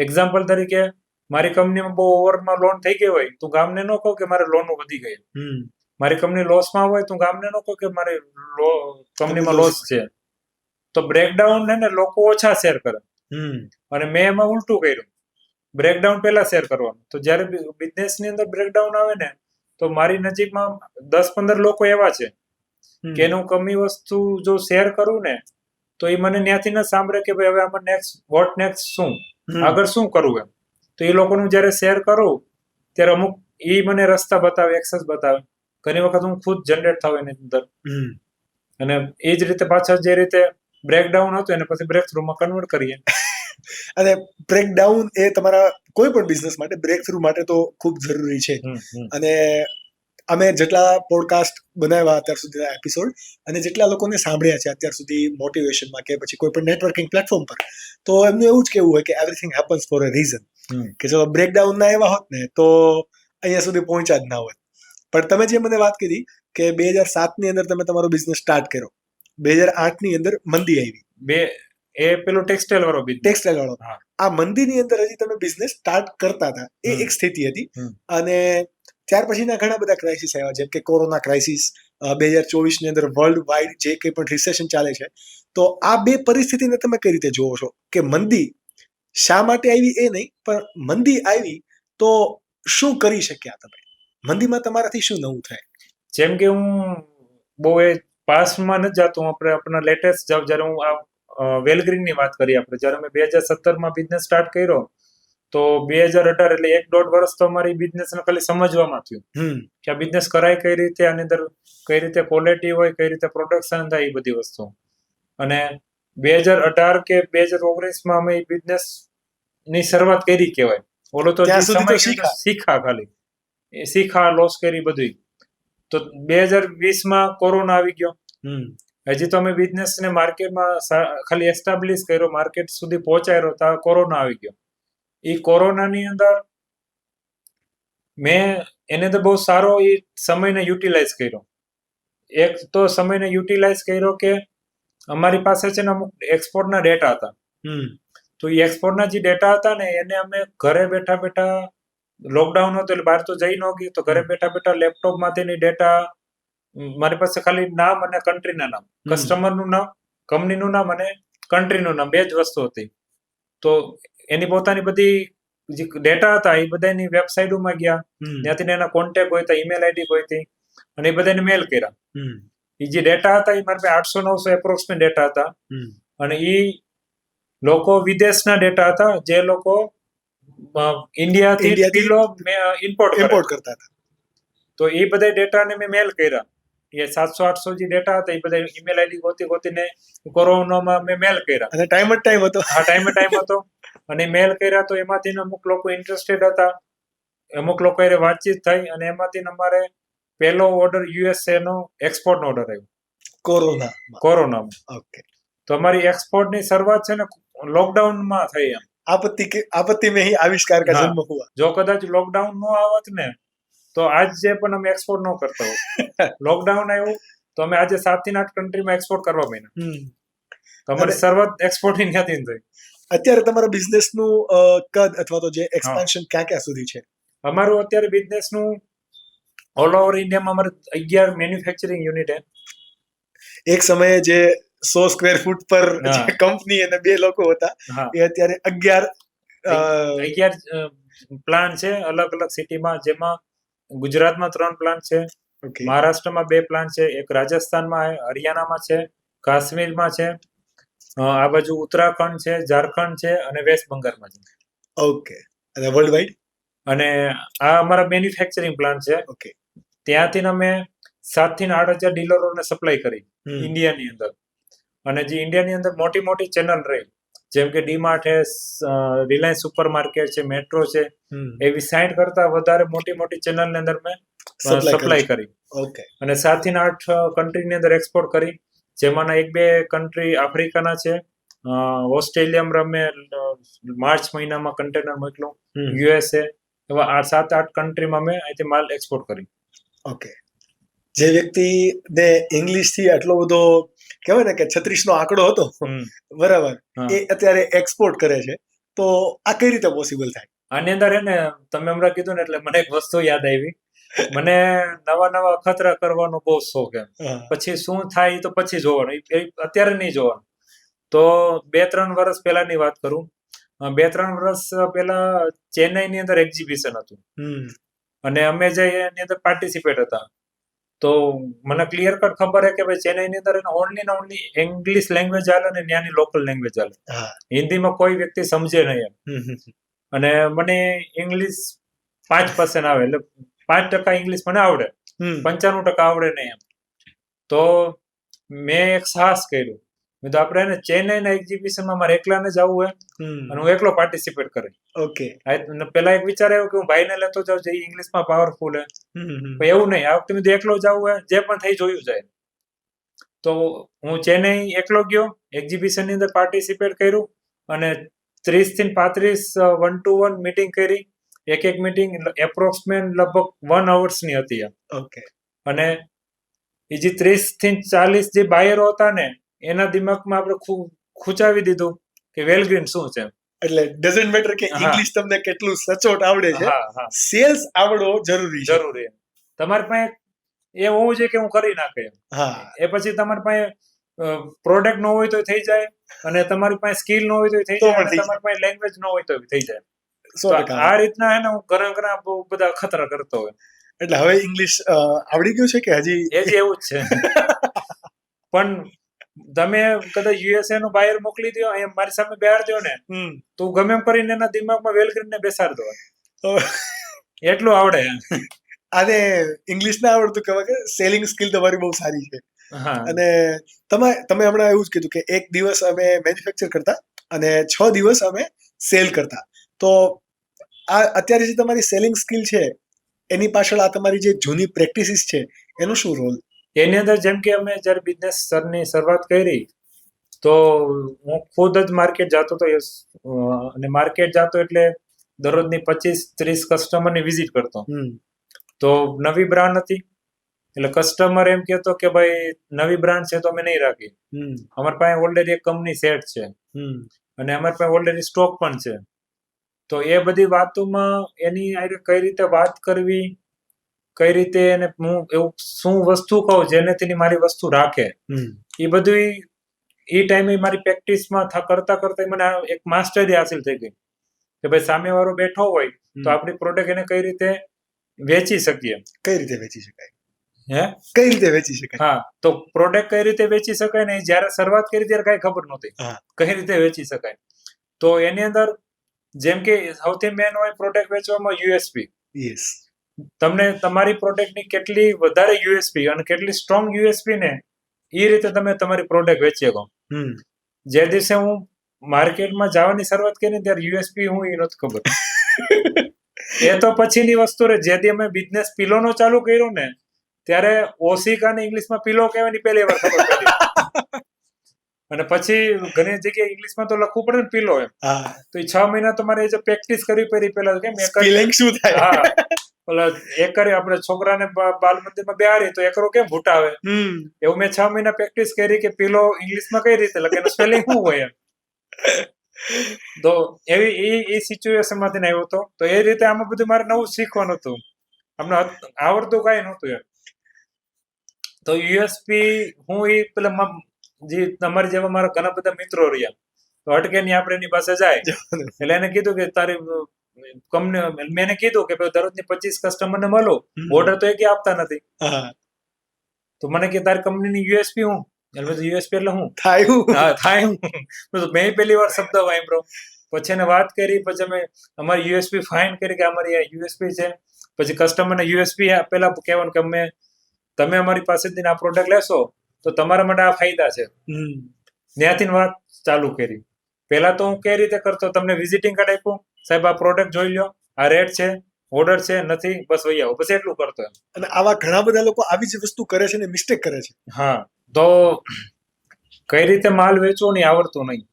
એક્ઝામ્પલ તરીકે મારી કંપનીમાં બહુ ઓવરમાં લોન થઈ ગઈ હોય, તું ગામને ન કહો કે મારે લોન વધી ગઈ. મારી કંપની લોસમાં હોય, તું ગામને ન કહો કે મારે કંપનીમાં લોસ છે. તો બ્રેકડાઉન ને લોકો ઓછા શેર કરે. અને મેં એમાં ઉલટું કર્યું, બ્રેકડાઉન પહેલા શેર કરવાનું. તો જ્યારે બિઝનેસ ની અંદર બ્રેકડાઉન આવે ને તો મારી નજીકમાં 10-15 લોકો એવા છે કે એનું કમી વસ્તુ જો શેર કરું ને તો એ મને ત્યાંથી ન સાંભળે કે ભાઈ હવે આમાં નેક્સ્ટ શું આગળ શું કરવું એમ. તો એ લોકોનું જ્યારે શેર કરું ત્યારે અમુક એ મને રસ્તા બતાવે, એક્સેસ બતાવે. ઘણી વખત હું ખુદ જનરેટ થાવ એની અંદર. અને એ જ રીતે પાછળ જે રીતે બ્રેકડાઉન હતું એને પછી બ્રેક થ્રુમાં કન્વર્ટ કરીએ. અને બ્રેકડાઉન એ તમારા કોઈ પણ બિઝનેસ માટે બ્રેક થ્રુ માટે તો ખૂબ જરૂરી છે. અને અમે જેટલા પોડકાસ્ટ બનાવ્યા અત્યાર સુધીના એપિસોડ અને જેટલા લોકોને સાંભળ્યા છે અત્યાર સુધી મોટિવેશનમાં કે પછી કોઈ પણ નેટવર્કિંગ પ્લેટફોર્મ પર, તો એમનું એવું જ કેવું હોય કે everything happens for a reason. કે જો બ્રેકડાઉન ના એવા હોત ને તો અહીંયા સુધી પહોંચ્યા જ ના હોત. પણ તમે જે મને વાત કરી કે 2007 ની અંદર તમે તમારો બિઝનેસ સ્ટાર્ટ કર્યો, 2008 ની અંદર મંદી આવી. એ પેલું ટેક્સટાઇલ વાળો બિઝનેસ. ટેક્સટાઇલ વાળો. આ મંદીની અંદર હજી તમે બિઝનેસ સ્ટાર્ટ કરતા હતા, એ એક સ્થિતિ હતી. અને ત્યાર પછીના ઘણા બધા ક્રાઇસિસ આવ્યા, જેમ કે કોરોના ક્રાઇસિસ, 2024 ની અંદર વર્લ્ડ વાઇડ જે કંઈ પણ રિસેશન ચાલે છે. તો આ બે પરિસ્થિતિને તમે કઈ રીતે જોવો છો કે મંદી શા માટે આવી એ નહીં, પણ મંદી આવી તો શું કરી શક્યા તમે? મંદીમાં તમારાથી શું નવું થાય? જેમ કે હું બહુ એ પાસ્ટમાં નથી જતો, આપણે આપણા લેટેસ્ટ જાવ. જ્યારે હું વેલગ્રીનની વાત કરીએ આપણે, જ્યારે મેં 2017માં બિઝનેસ સ્ટાર્ટ કર્યો તો 2018 એટલે 1-1.5 વર્ષ તો અમારી બિઝનેસને ખાલી સમજવામાં થયું કે આ બિઝનેસ કરાય કઈ રીતે, આની અંદર કઈ રીતે ક્વોલિટી હોય, કઈ રીતે પ્રોડક્શન થાય, એ બધી વસ્તુ. અને 2018 કે 2019માં અમે બિઝનેસ ની શરૂઆત કરી કહેવાય. ઓલો તો શીખા ખાલી શીખા લોસ કરી બધું. તો 2020માં કોરોના આવી ગયો. હજી તો અમે બિઝનેસ ને માર્કેટમાં ખાલી એસ્ટાબ્લિશ કર્યો, માર્કેટ સુધી પહોંચાડ્યો, તો કોરોના આવી ગયો. એ કોરોનાની અંદર મેં એને તો બહુ સારો એ સમયને યુટિલાઇઝ કર્યો. એક તો સમયને યુટિલાઇઝ કર્યો કે અમારી પાસે છે ને અમુક એક્સપોર્ટના ડેટા હતા. તો એ એક્સપોર્ટના જે ડેટા હતા ને એને અમે ઘરે બેઠા બેઠા, લોકડાઉન હતો એટલે બહાર તો જઈ ન ગયું, તો ઘરે બેઠા બેઠા લેપટોપમાંથી ડેટા, મારી પાસે ખાલી નામ અને કન્ટ્રીના નામ, કસ્ટમરનું નામ, કંપનીનું નામ અને કન્ટ્રીનું નામ, બે જ વસ્તુ હતી. તો એની પોતાની બધી જે ડેટા હતા એ બધાની વેબસાઇટોમાં ગયા, ત્યાંથી એના કોન્ટેક્ટ હોય, ઈમેલ આઈડી હોય, અને એ બધાને મેલ કર્યા. એ જે ડેટા હતા એ મારી પાસે 800-900 એપ્રોક્સિમેટ ડેટા હતા. અને એ લોકો વિદેશના ડેટા હતા, જે લોકો ઇન્ડિયાથી કિલો ઇમ્પોર્ટ કરતા હતા. તો એ બધા ડેટાને મેં મેલ કર્યા. એ 700-800 જે ડેટા હતા એ બધા ઈમેલ આઈડી ગોતીને કોરોનામાં મેં મેલ કર્યા. અને ટાઈમ હતો. હા, ટાઈમ હતો. અને મેલ કર્યા તો એમાંથી અમુક લોકો ઇન્ટરેસ્ટેડ હતા, અમુક લોકો એ વાતચીત થઈ, અને એમાંથી અમારે પહેલો ઓર્ડર યુએસએ નો એક્સપોર્ટ નો ઓર્ડર આવ્યો કોરોનામાં. ઓકે. તો અમારી એક્સપોર્ટ ની શરૂઆત છે ને લોકડાઉનમાં થઈ. એમ આપત્તિ મેં ही आविष्कार का जन्म हुआ. જો કદાચ લોકડાઉન ન આવત ને તો આજ જે પણ અમે એક્સપોર્ટ ન કરતા હોત. લોકડાઉન આવ્યું તો અમે આજે 7 થી 8 કન્ટ્રીમાં એક્સપોર્ટ કરવા માંડ્યા. તમારી શરૂઆત એક્સપોર્ટ ની ત્યાંથી થઈ. અત્યારે તમારા બિઝનેસ નું કદ અથવા તો જે એક્સપાન્શન ક્યાં સુધી છે? અમારું અત્યારે બિઝનેસ નું ઓલ ઓવર ઇન્ડિયામાં અમારે 11 મેન્યુફેક્ચરિંગ યુનિટ છે. એક સમયે જે 100 સ્ક્વેર ફૂટ પર હા. જે કંપની અને 2 લોકો હતા હા એ અત્યારે 11 11 પ્લાન્ટ છે અલગ અલગ સિટીમાં, જેમાં ગુજરાતમાં 3 પ્લાન્ટ છે, ઓકે મહારાષ્ટ્રમાં 2 પ્લાન્ટ છે, એક રાજસ્થાનમાં, હરિયાણામાં છે, કાશ્મીરમાં છે, આ બાજુ ઉત્તરાખંડ છે, ઝારખંડ છે અને વેસ્ટ બંગાળમાં છે. ઓકે અને વર્લ્ડ વાઇડ અને આ અમારા મેન્યુફેક્ચરિંગ પ્લાન્ટ છે. ઓકે ત્યાંથી અમે 7 થી 8,000 ડીલરોને સપ્લાય કરી ઇન્ડિયાની અંદર. અને જે ઇન્ડિયાની અંદર મોટી મોટી ચેનલ રહી, જેમ કે ડીમાર્ટ છે, રિલાયન્સ સુપર માર્કેટ છે, મેટ્રો છે, એવી 60 કરતા વધારે મોટી મોટી ચેનલની અંદર મેં સપ્લાય કરી. ઓકે અને 7 થી 8 કન્ટ્રીની અંદર એક્સપોર્ટ કરી, જેમાંના 1-2 કન્ટ્રી આફ્રિકાના છે. ઓસ્ટ્રેલિયામાં અમે માર્ચ મહિનામાં કન્ટેનર મોકલું, યુએસએ, એવા 7-8 કન્ટ્રીમાં અમે અહીંથી માલ એક્સપોર્ટ કરી. ઓકે જે વ્યક્તિ ને ઇંગ્લિશ થી આટલો બધો કહેવાય ને કે 36 નો આંકડો હતો, બરાબર, હા. એ અત્યારે એક્સપોર્ટ કરે છે, તો આ કઈ રીતે પોસિબલ થાય? આની અંદર હે ને, તમે હમણાં કીધું ને એટલે મને એક વસ્તુ યાદ આવી. મને નવા નવા અખતરા કરવાનો બહુ શોખ એમ. પછી શું થાય ઈ તો પછી જોવાનું, એ અત્યારે નહીં જોવાનું. તો 2-3 વર્ષ પહેલાની વાત કરું. 2-3 વર્ષ પહેલા ચેન્નઈની અંદર એક્ઝિબિશન હતું અને અમે જે એની અંદર પાર્ટિસિપેટ હતા. તો મને ક્લિયર કટ ખબર છે કે ભાઈ ચેન્નઈની અંદર ઓનલી ને ઓનલી ઇંગ્લિશ લેંગ્વેજ ચાલે ને ત્યાંની લોકલ લેંગ્વેજ ચાલે. હિન્દીમાં કોઈ વ્યક્તિ સમજે નહીં એમ. અને મને ઇંગ્લિશ 5% આવે, એટલે 5% ઇંગ્લિશ મને આવડે, 95% આવડે નહીં એમ. તો મેં એક સાહસ કર્યું, મેં તો આપણે એને ચેન્નઈના એક્ઝિબિશનમાં મારે એકલાને જવું હોય અને હું એકલો પાર્ટિસિપેટ કરી. ઓકે પેલા એક વિચાર આવ્યો કે હું ભાઈને લેતો જાઉં, જે ઇંગ્લિશમાં પાવરફુલ હે. પણ એવું નહીં, આ વખતે મેં એકલો જવું હોય, જે પણ થઈ જોયું જાય. તો હું ચેન્નઈ એકલો ગયો, એક્ઝિબિશનની અંદર પાર્ટિસિપેટ કર્યું અને 30 થી 35 1-to-1 મીટિંગ કરી. એક મીટિંગ એપ્રોક્સિમેટ લગભગ 1 અવર્સની હતી. ઓકે અને એ જે 30 થી 40 જે બાયરો હતા ને, એના દિમાગમાં આપણે ખૂંચાવી દીધું કે વેલગ્રીન શું છે. એટલે ડઝન્ટ મેટર કે ઇંગ્લિશ તમને કેટલું સચોટ આવડે છે, સેલ્સ આવડવો જરૂરી છે. જરૂરી. તમારી પાસે એ હોવું જોઈએ કે હું કરી નાખે. એ પછી તમારી પાસે પ્રોડક્ટ ન હોય તો થઈ જાય, અને તમારી પાસે સ્કિલ ન હોય તો થઈ જાય, અને તમારી પાસે લેંગ્વેજ ન હોય તો થઈ જાય. આ રીતના હે ને હું ઘણા બહુ બધા ખતરા કરતો હોય. એટલે હવે ઇંગ્લિશ આવડી ગયું છે કે હજી? એ જ એવું જ છે. પણ તમે કદાચ યુએસએ નો બાયર મોકલી દો, અહીંયા મારી સામે બેહાર દો ને, તો ગમે એમ કરીને એના દિમાગમાં વેલગ્રીન ને બેસાડ દો, એટલું આવડે. આને ઇંગ્લિશ ના આવડતું કહેવાય કે સેલિંગ સ્કિલ તમારી બહુ સારી છે. અને તમે હમણાં એવું જ કીધું કે 1 દિવસ અમે મેન્યુફેક્ચર કરતા અને 6 દિવસ અમે સેલ કરતા. તો આ અત્યારે જે તમારી સેલિંગ સ્કિલ છે, એની પાછળ આ તમારી જે જૂની પ્રેક્ટિસિસ છે, એનો શું રોલ? એની અંદર જેમ કે અમે જ્યારે બિઝનેસની શરૂઆત કરી, તો હું ખુદ જ માર્કેટ જતો હતો. અને માર્કેટ જતો એટલે દરરોજની 25-30 કસ્ટમરની વિઝિટ કરતો. તો નવી બ્રાન્ડ હતી, એટલે કસ્ટમર એમ કહેતો કે ભાઈ નવી બ્રાન્ડ છે તો અમે નહીં રાખી, અમારી પાસે ઓલરેડી એક કંપની સેટ છે અને અમારી પાસે ઓલરેડી સ્ટોક પણ છે. તો એ બધી વાતોમાં એની કઈ રીતે વાત કરવી, કઈ રીતે એને હું એવું શું વસ્તુ કહું જેનેથી મારી વસ્તુ રાખે, એ બધું એ ટાઈમે મારી પ્રેક્ટિસમાં કરતા કરતા મને એક માસ્ટરી હાસિલ થઈ ગઈ કે ભાઈ સામેવાળો બેઠો હોય તો આપણી પ્રોડક્ટ એને કઈ રીતે વેચી શકીએ. કઈ રીતે વેચી શકાય? કઈ રીતે વેચી શકાય? હા, તો પ્રોડક્ટ કઈ રીતે વેચી શકાય ને, જયારે શરૂઆત કરી ત્યારે કઈ ખબર નહોતી કઈ રીતે વેચી શકાય. તો એની અંદર જેમ કે સૌથી મેન હોય પ્રોડક્ટ વેચવામાં યુએસપી. તમને તમારી પ્રોડક્ટની કેટલી વધારે યુએસપી અને કેટલી સ્ટ્રોંગ યુએસપી ને, એ રીતે તમે તમારી પ્રોડક્ટ વેચી શકો. જે દિવસે હું માર્કેટમાં જવાની શરૂઆત કરી ત્યારે યુએસપી હું એ નથી ખબર. એ તો પછીની વસ્તુ રે. જેથી અમે બિઝનેસ પિલોનો ચાલુ કર્યો ને, ત્યારે ઓસિકા ને ઇંગ્લિશમાં પિલો કહેવાની પહેલી વાર ખબર પડી. અને પછી ઘણી જગ્યાએ ઇંગ્લિશમાં તો લખવું પડે ને પિલો એમ. તો એ 6 મહિના તમારે જે પ્રેક્ટિસ કરવી પડી પેલા. કેમ શું થાય? હા, ઓલા એકરે આપણે છોકરાને બાલ મંદિરમાં બેહારી તો એકરો કેમ ભૂટાવે, એવું મેં 6 મહિના પ્રેક્ટિસ કરી કે પિલો ઇંગ્લિશમાં કઈ રીતે લખે, એનું સ્પેલિંગ શું હોય એમ. તો એવી એ સિચ્યુએશન માંથી આવ્યો હતો. તો એ રીતે આમાં બધું મારે નવું શીખવાનું હતું, અમને આવડતું કઈ નહોતું એમ. તો યુએસપી હું એ પેલા જે તમારી જેવા મારા ઘણા બધા મિત્રો રહ્યા તો અટકે નહીં આપણે એની પાસે જાય એટલે એને કીધું કે તારી કંપની મેં એને કીધું કે ભાઈ દરરોજની 25 કસ્ટમરને મળો ઓર્ડર તો એક આપતા નથી હા, તો મને કે તારી કંપનીની યુએસપી હું એટલે યુએસપી એટલે હું થાયું. હા થાય હું મેં પહેલી વાર શબ્દ વાપર્યો પછી એને વાત કરી પછી અમે અમારી યુએસપી ફાઇન કરી કે અમારી આ યુએસપી છે પછી કસ્ટમરને યુએસપી પેલા કહેવાનું કે અમે તમે અમારી પાસેથી આ પ્રોડક્ટ લેશો તો તમારા માટે આ ફાયદા છે હમ. ત્યાંથી વાત ચાલુ કરી પહેલા તો હું કઈ રીતે કરતો તમને વિઝિટિંગ કાર્ડ આપ્યું સાહેબ આ પ્રોડક્ટ જોઈ લો આ રેટ છે ઓર્ડર છે નથી બસ વહી આવો બસ એટલું કરતો એમ અને આવા ઘણા બધા લોકો આવી જ વસ્તુ કરે છે ને મિસ્ટેક કરે છે. હા તો કઈ રીતે માલ વેચવો નહીં આવડતું નહીં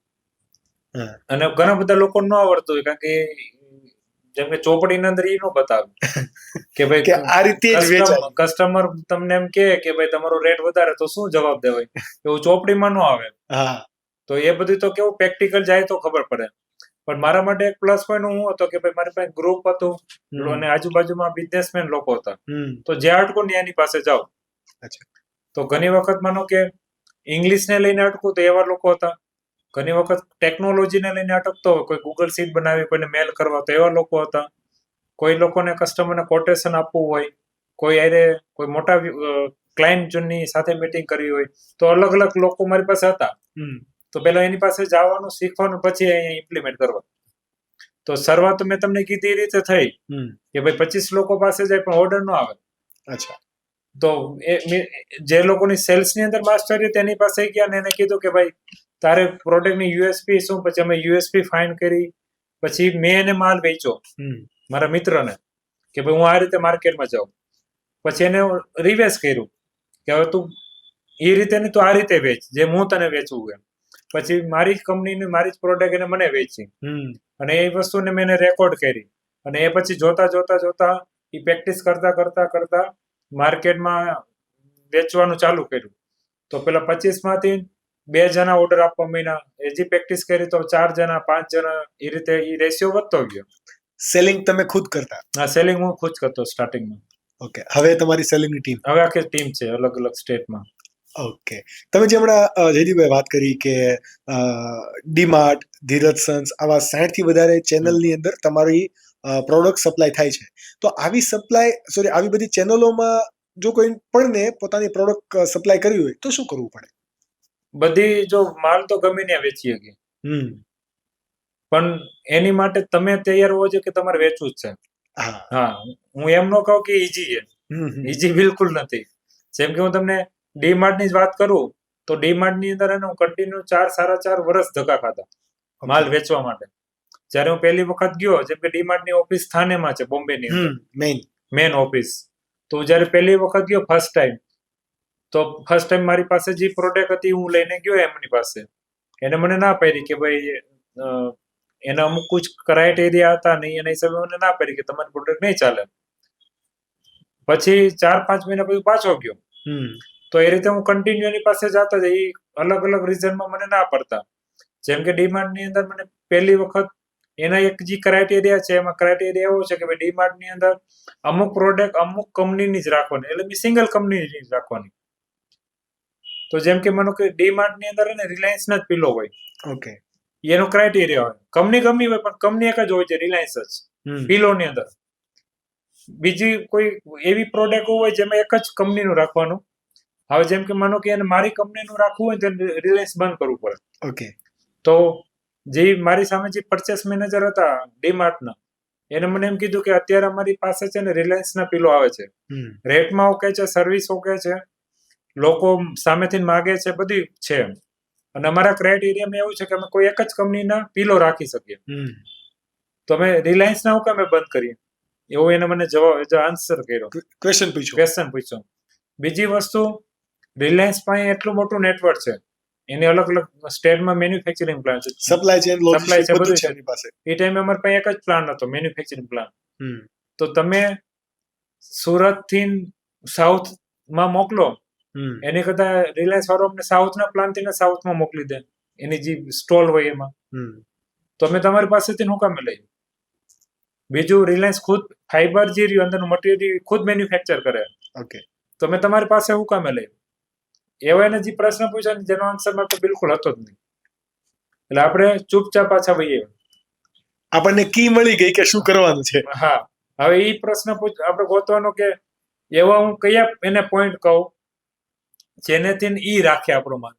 હા. અને ઘણા બધા લોકો ન આવડતું હોય કારણ કે જેમ કે ચોપડીની અંદર એ નો બતાવે કે કે ભાઈ આ રીતે જ વેચાય. કસ્ટમર તમને એમ કે ભાઈ તમારો રેટ વધારે તો શું જવાબ દેવાય એવું ચોપડીમાં ન આવે હા. તો એ બધું તો કેવું પ્રેક્ટિકલ જાય તો ખબર પડે પણ મારા માટે એક પ્લસ પોઈન્ટ હું હતો કે ભાઈ મારી પાસે ગ્રુપ હતું અને આજુબાજુમાં બિઝનેસમેન લોકો હતા હમ. તો જે અટકો ને એની પાસે જાઓ અચ્છા. તો ઘણી વખત માનો કે ઇંગ્લિશને લઈને અટકું તો એવા લોકો હતા ઘણી વખત ટેકનોલોજીને લઈને અટકતો હોય કોઈ ગૂગલ સીટ બનાવી કોઈને મેલ કરવા તો એવા લોકો હતા કોઈ લોકોને કસ્ટમરને કોટેશન આપવું હોય કોઈ અરે કોઈ મોટા ક્લાયન્ટની સાથે મીટિંગ કરવી હોય તો અલગ અલગ લોકો મારી પાસે હતા હમ. તો પેલા એની પાસે જવાનું શીખવાનું પછી અહીંયા ઇમ્પ્લિમેન્ટ કરવા તો શરૂઆત મેં તમને કીધી એ રીતે થઈ હમ. કે ભાઈ 25 લોકો પાસે જાય પણ ઓર્ડર ન આવે અચ્છા. તો જે લોકોની સેલ્સની અંદર માસ્ટરી તેની પાસે ગયા ને એને કીધું કે ભાઈ તારે પ્રોડક્ટની યુએસપી શું પછી અમે યુએસપી ફાઇન કરી પછી મેં એને માલ વેચ્યો હમ. મારા મિત્રને કે ભાઈ હું આ રીતે માર્કેટમાં જાઉં પછી એને રિવેસ કર્યું કે હવે તું એ રીતે નહીં તું આ રીતે વેચ જે હું તને વેચવું એમ પછી મારી જ કંપનીની મારી જ પ્રોડક્ટ એને મને વેચી હમ. અને એ વસ્તુને મેં એને રેકોર્ડ કરી અને એ પછી જોતા જોતા જોતા એ પ્રેક્ટિસ કરતા કરતા કરતા માર્કેટમાં વેચવાનું ચાલુ કર્યું તો પેલા 25 માંથી 2 જણા ઓર્ડર આપવા મહિના હજી પ્રેક્ટિસ કરી તો 4 જણા 5 જણા એ રીતે એ રેશિયો વધતો ગયો. સેલિંગ તમે ખુદ કરતા? આ સેલિંગ હું ખુદ કરતો સ્ટાર્ટિંગમાં. ઓકે. હવે તમારી સેલિંગની ટીમ? હવે આખી ટીમ છે અલગ અલગ સ્ટેટમાં. ઓકે. તમે જે હમણાં જયદીપભાઈ વાત કરી કે ડીમાર્ટ, ધીરજ સન્સ આવા 60 થી વધારે ચેનલની અંદર તમારી પ્રોડક્ટ સપ્લાય થાય છે તો આવી બધી ચેનલોમાં જો કોઈ પણને પોતાની પ્રોડક્ટ સપ્લાય કરવી હોય તો શું કરવું પડે? બધી જો માલ તો ગમે ત્યાં વેચી શકીએ પણ એની માટે તમે તૈયાર હોવો જોઈએ કે તમારે વેચવું જ છે. હા હું એમ ન કહું કે ઈઝી છે, ઈઝી બિલકુલ નથી. જેમ કે હું તમને ડીમાર્ટ ની જ વાત કરું તો ડીમાર્ટ ની અંદર હું કન્ટિન્યુ 4 વર્ષ ધક્કા ખાધા માલ વેચવા માટે. જયારે હું પહેલી વખત ગયો જેમ કે ડીમાર્ટ ની ઓફિસ થાનેમાં છે બોમ્બે ની અંદર મેન ઓફિસ, તો જયારે પહેલી વખત ગયો ફર્સ્ટ ટાઈમ મારી પાસે જે પ્રોડક્ટ હતી હું લઈને ગયો એમની પાસે, એને મને ના પાડી કે ભાઈ એના અમુક કુછ ક્રાઇટેરિયા હતા નહીં એના હિસાબે મને ના પાડી કે તમારી પ્રોડક્ટ નહીં ચાલે. પછી 4-5 મહિના પછી પાછો ગયો તો એ રીતે હું કન્ટિન્યુ એની પાસે જતો એ અલગ અલગ રીઝનમાં મને ના પડતા. જેમ કે ડીમાર્ટ ની અંદર મને પહેલી વખત એના એક જે ક્રાઇટેરિયા છે એમાં ક્રાઇટેરિયા એવો છે કે ભાઈ ડીમાર્ટ ની અંદર અમુક પ્રોડક્ટ અમુક કંપનીની જ રાખવાની, એટલે સિંગલ કંપનીની જ રાખવાની. તો જેમ કે માનો કે ડીમાર્ટ ની અંદર રિલાયન્સ ના જ પીલો હોય, ઓકે, એનો ક્રાઇટેરિયા હોય. કંપની ગમી હોય પણ કંપની એક જ હોય છે રિલાયન્સ જ પીલો ની અંદર. બીજી કોઈ એવી પ્રોડક્ટ હોય જેમાં એક જ કંપનીનું રાખવાનું. હવે જેમ કે માનો કે મારી કંપનીનું રાખવું હોય તો રિલાયન્સ બંધ કરવું પડે. ઓકે. તો જે મારી સામે જે પરચેસ મેનેજર હતા ડીમાર્ટના એને મને એમ કીધું કે અત્યારે અમારી પાસે છે ને રિલાયન્સના પીલો આવે છે, રેટમાં ઓકે છે, સર્વિસ ઓકે છે, લોકો સામેથી માગે છે, બધી છે. અને અમારા ક્રાઇટેરિયામાં એવું છે કે અમે કોઈ એક જ કંપનીના પીલો રાખી શકીએ. તો અમે રિલાયન્સના હું કામે બંધ કરીએ, એવો એને મને આન્સર કર્યો, ક્વેશ્ચન પૂછ્યો. બીજી વસ્તુ, રિલાયન્સ પાસે એટલું મોટું નેટવર્ક છે, એની અલગ અલગ સ્ટેટમાં મેન્યુફેક્ચરિંગ પ્લાન્ટ છે, સપ્લાય ચેન લોજિસ્ટિક્સ બધું છે એની પાસે. એ ટાઈમે અમારા પાસે એક જ પ્લાન્ટ હતો, મેન્યુફેક્ચરિંગ પ્લાન્ટ. તો તમે સુરત થી સાઉથમાં મોકલો એની કરતા રિલાયન્સ વાળો અમને સાઉથના પ્લાન્ટથી સાઉથમાં મોકલી દે, એની જે સ્ટોલ હોય એમાં. તો અમે તમારી પાસેથી હું કામે લઈએ. બીજું, રિલાયન્સ ખુદ ફાઈબર જે રહ્યું અંદરનું મટીરિયલ ખુદ મેન્યુફેક્ચર કરે. ઓકે. તો અમે તમારી પાસે હું કામે લઈએ. એવા એને જે પ્રશ્ન પૂછ્યા જેનો આન્સર માં તો બિલકુલ હતો જ નહીં. એટલે આપણે ચૂપચાપ પાછા વહીએ. આપણને કી મળી ગઈ કે શું કરવાનું છે. હા, હવે એ પ્રશ્ન આપણે ગોતવાનો કે એવા હું કયા એને પોઈન્ટ કહું જેનેથી ઈ રાખે આપણો માન.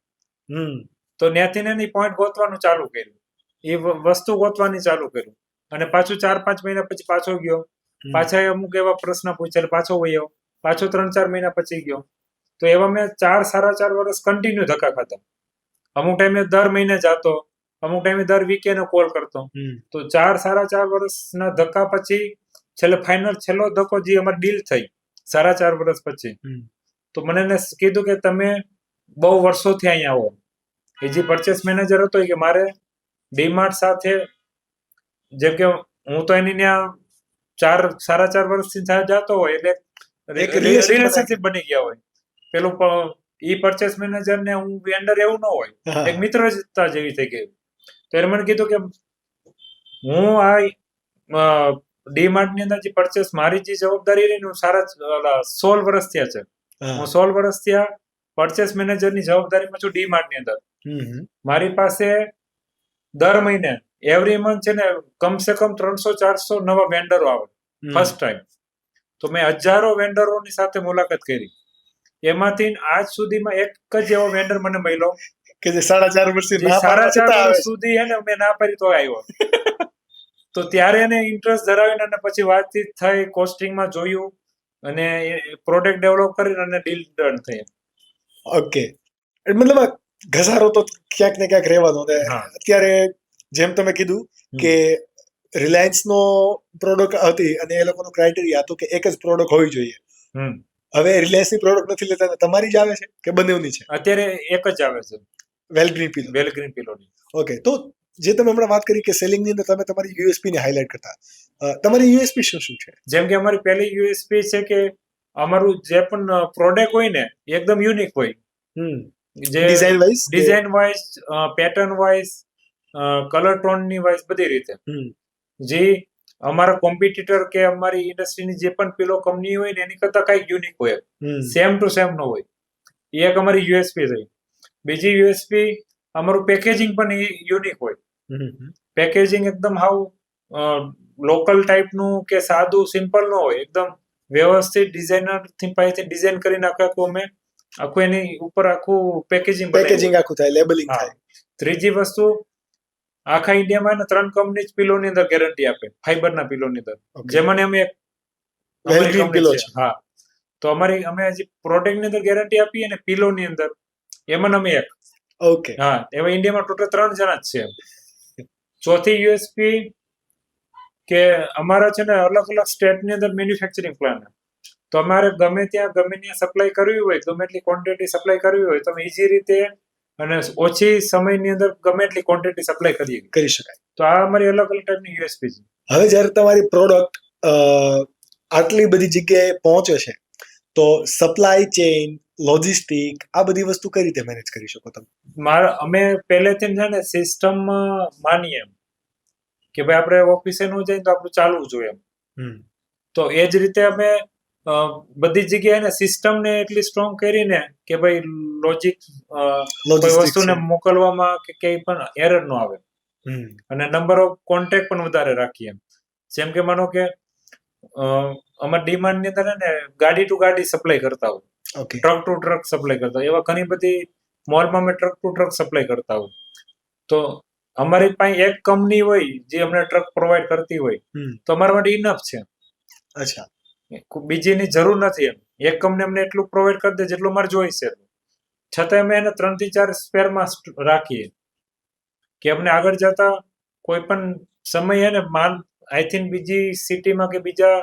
તો ત્યાંથી એની પોઈન્ટ ગોતવાનું ચાલુ કર્યું, એ વસ્તુ ગોતવાની ચાલુ કર્યું, અને પાછું 4-5 મહિના પછી પાછો ગયો, પાછા અમુક એવા પ્રશ્ન પૂછ્યા, પાછો વયો, પાછો 3-4 મહિના પછી ગયો. તો એવા મેં 4-4.5 વર્ષ કન્ટિન્યુ ધક્કા ખાતા. અમુક ટાઈમે દર મહિને જાતો, અમુક ટાઈમે દર વીકેન્ડ કોલ કરતો. તો 4-4.5 વર્ષના ધક્કા પછી છેલ્લો ધક્કો જે અમારી ડીલ થઈ 4.5 વર્ષ પછી, તો મને એને કીધું કે તમે બહુ વર્ષોથી અહીંયા આવો. એ જે પરચેસ મેનેજર હતો કે મારે ડીમાર્ટ સાથે, જેમ કે હું તો એની ત્યાં 4.5 વર્ષથી જતો હોય એટલે રિલેશનશીપ બની ગયા હોય. પેલું ઈ પરચેસ મેનેજર ને હું વેન્ડર એવું ન હોય, એક મિત્રતા જેવી થઈ ગઈ. તો એને મને કીધું કે હું આ ડીમાર્ટ ની અંદર જે પરચેસ મારી જે જવાબદારી રહી હું 16 વર્ષ થયા છે. હું 16 વર્ષ થયા પરચેસ મેનેજર ની જવાબદારીમાં છું ડીમાર્ટ ની અંદર. મારી પાસે દર મહિને એવરી મંથ છે ને કમસે કમ 300-400 નવા વેન્ડરો આવે ફર્સ્ટ ટાઈમ. તો મેં હજારો વેન્ડરોની સાથે મુલાકાત કરી. એમાંથી આજ સુધીમાં એક જ એવો વેન્ડર મને મળ્યો કે જે 4.5 વર્ષ સુધી એને મેં ના પાડી તો આવ્યો. તો ત્યારે એને ઇન્ટરેસ્ટ ધરાવીને અને પછી વાતચીત થઈ, કોસ્ટિંગમાં જોયું અને પ્રોડક્ટ ડેવલપ કરીને અને ડીલ ડન થઈ. ઓકે, મતલબ ઘસારો તો ક્યાંક ને ક્યાંક રહેવાનો. અત્યારે જેમ તમે કીધું કે રિલાયન્સ નો પ્રોડક્ટ હતી અને એ લોકોનો ક્રાઇટેરિયા હતો કે એક જ પ્રોડક્ટ હોવી જોઈએ. હવે રિલાયન્સ ની પ્રોડક્ટ નથી લેતા, તમારી જ આવે છે કે બંનેની છે? અત્યારે એક જ આવે છે, વેલગ્રીન પિલોની. ઓકે, તો જે તમે હમણાં વાત કરી કે સેલિંગ ની અંદર તમે તમારી યુએસપી ને હાઇલાઇટ કરતા, તમારી યુએસપી શું છે? જેમ કે અમારી પહેલી યુએસપી છે કે અમારું જે પણ પ્રોડક્ટ હોય ને એકદમ યુનિક હોય. જે design wise, pattern wise, colour tone ની વાઇઝ બધી રીતે. જે અમારા કોમ્પિટિટર કે અમારી ઇન્ડસ્ટ્રીની જે પણ પિલો કંપની હોય ને એની કરતા કઈક યુનિક હોય, સેમ ટુ સેમ ન હોય. એ એક અમારી યુએસપી થઈ. બીજી યુએસપી અમારું પેકેજિંગ પણ યુનિક હોય. પેકેજિંગ એકદમ હાવ લોકલ ટાઈપનું કે સાદું સિમ્પલ ન હોય, એકદમ વ્યવસ્થિત ડિઝાઇનર થી પાસેથી ડિઝાઇન કરીને આખું એની ઉપર આખું પેકેજિંગ આખું થાય, લેબલિંગ થાય. ત્રીજી વસ્તુ, આખા ઇન્ડિયામાં 3 કંપની જ પિલોની અંદર ગેરંટી આપે, ફાઈબરના પિલોની અંદર. જેમાં અમે એક હા, તો અમે જે પ્રોડક્ટ ની અંદર ગેરંટી આપીએ ને પિલોની અંદર, એમાં અમે એક. ઓકે, હા, એમાં ઇન્ડિયામાં ટોટલ 3 જણા જ છે. ચોથી યુએસપી કે અમારા છે ને અલગ અલગ સ્ટેટની અંદર મેન્યુફેક્ચરિંગ પ્લાન. તો અમારે ગમે ત્યાં સપ્લાય કરવી હોય, ગમે એટલી ક્વોન્ટિટી સપ્લાય કરવી હોય તો ઈઝી રીતે અને ઓછી સમયની અંદર ગમે એટલી ક્વોન્ટિટી સપ્લાય કરી શકાય. તો આ અમારી અલગ અલગ ટાઈપની યુએસપી છે. હવે જ્યારે તમારી પ્રોડક્ટ આટલી બધી જગ્યાએ પહોંચે છે તો સપ્લાય ચેઇન, લોજિસ્ટિક, આ બધી વસ્તુ કઈ રીતે મેનેજ કરી શકો તમે? અમે પહેલેથી છે ને સિસ્ટમ માનીએ કે ભાઈ આપણે ઓફિસે ન જઈએ તો આપણું ચાલવું જોઈએ. તો એ જ રીતે અમે બધી જગ્યાએ સિસ્ટમને એટલી સ્ટ્રોંગ કરીને કે ભાઈ કોઈ વસ્તુને મોકલવામાં કે કંઈ પણ એરર ન આવે, અને નંબર ઓફ કોન્ટેક્ટ પણ વધારે રાખીએ. જેમ કે માનો કે અમારા ડિમાન્ડ ની અંદર ને ગાડી ટુ ગાડી સપ્લાય કરતા હોય, ટ્રક ટુ ટ્રક સપ્લાય કરતા હોય, એવા ઘણી બધી મોલમાં અમે ટ્રક ટુ ટ્રક સપ્લાય કરતા હોય. તો અમારી પાસે એક કંપની હોય જે અમને ટ્રક પ્રોવાઈડ કરતી હોય તો અમારા માટે ઇનફ છે. અચ્છા, બીજીની જરૂર નથી. એક કંપની અમને એટલું પ્રોવાઈડ કરી દે જેટલું અમારે જોઈશે. છતાં અમે એને 3 થી 4 સ્પેરમાં રાખીએ કે અમને આગળ જતા કોઈ પણ સમય ને માલ આઈ થિંક બીજી સિટીમાં કે બીજા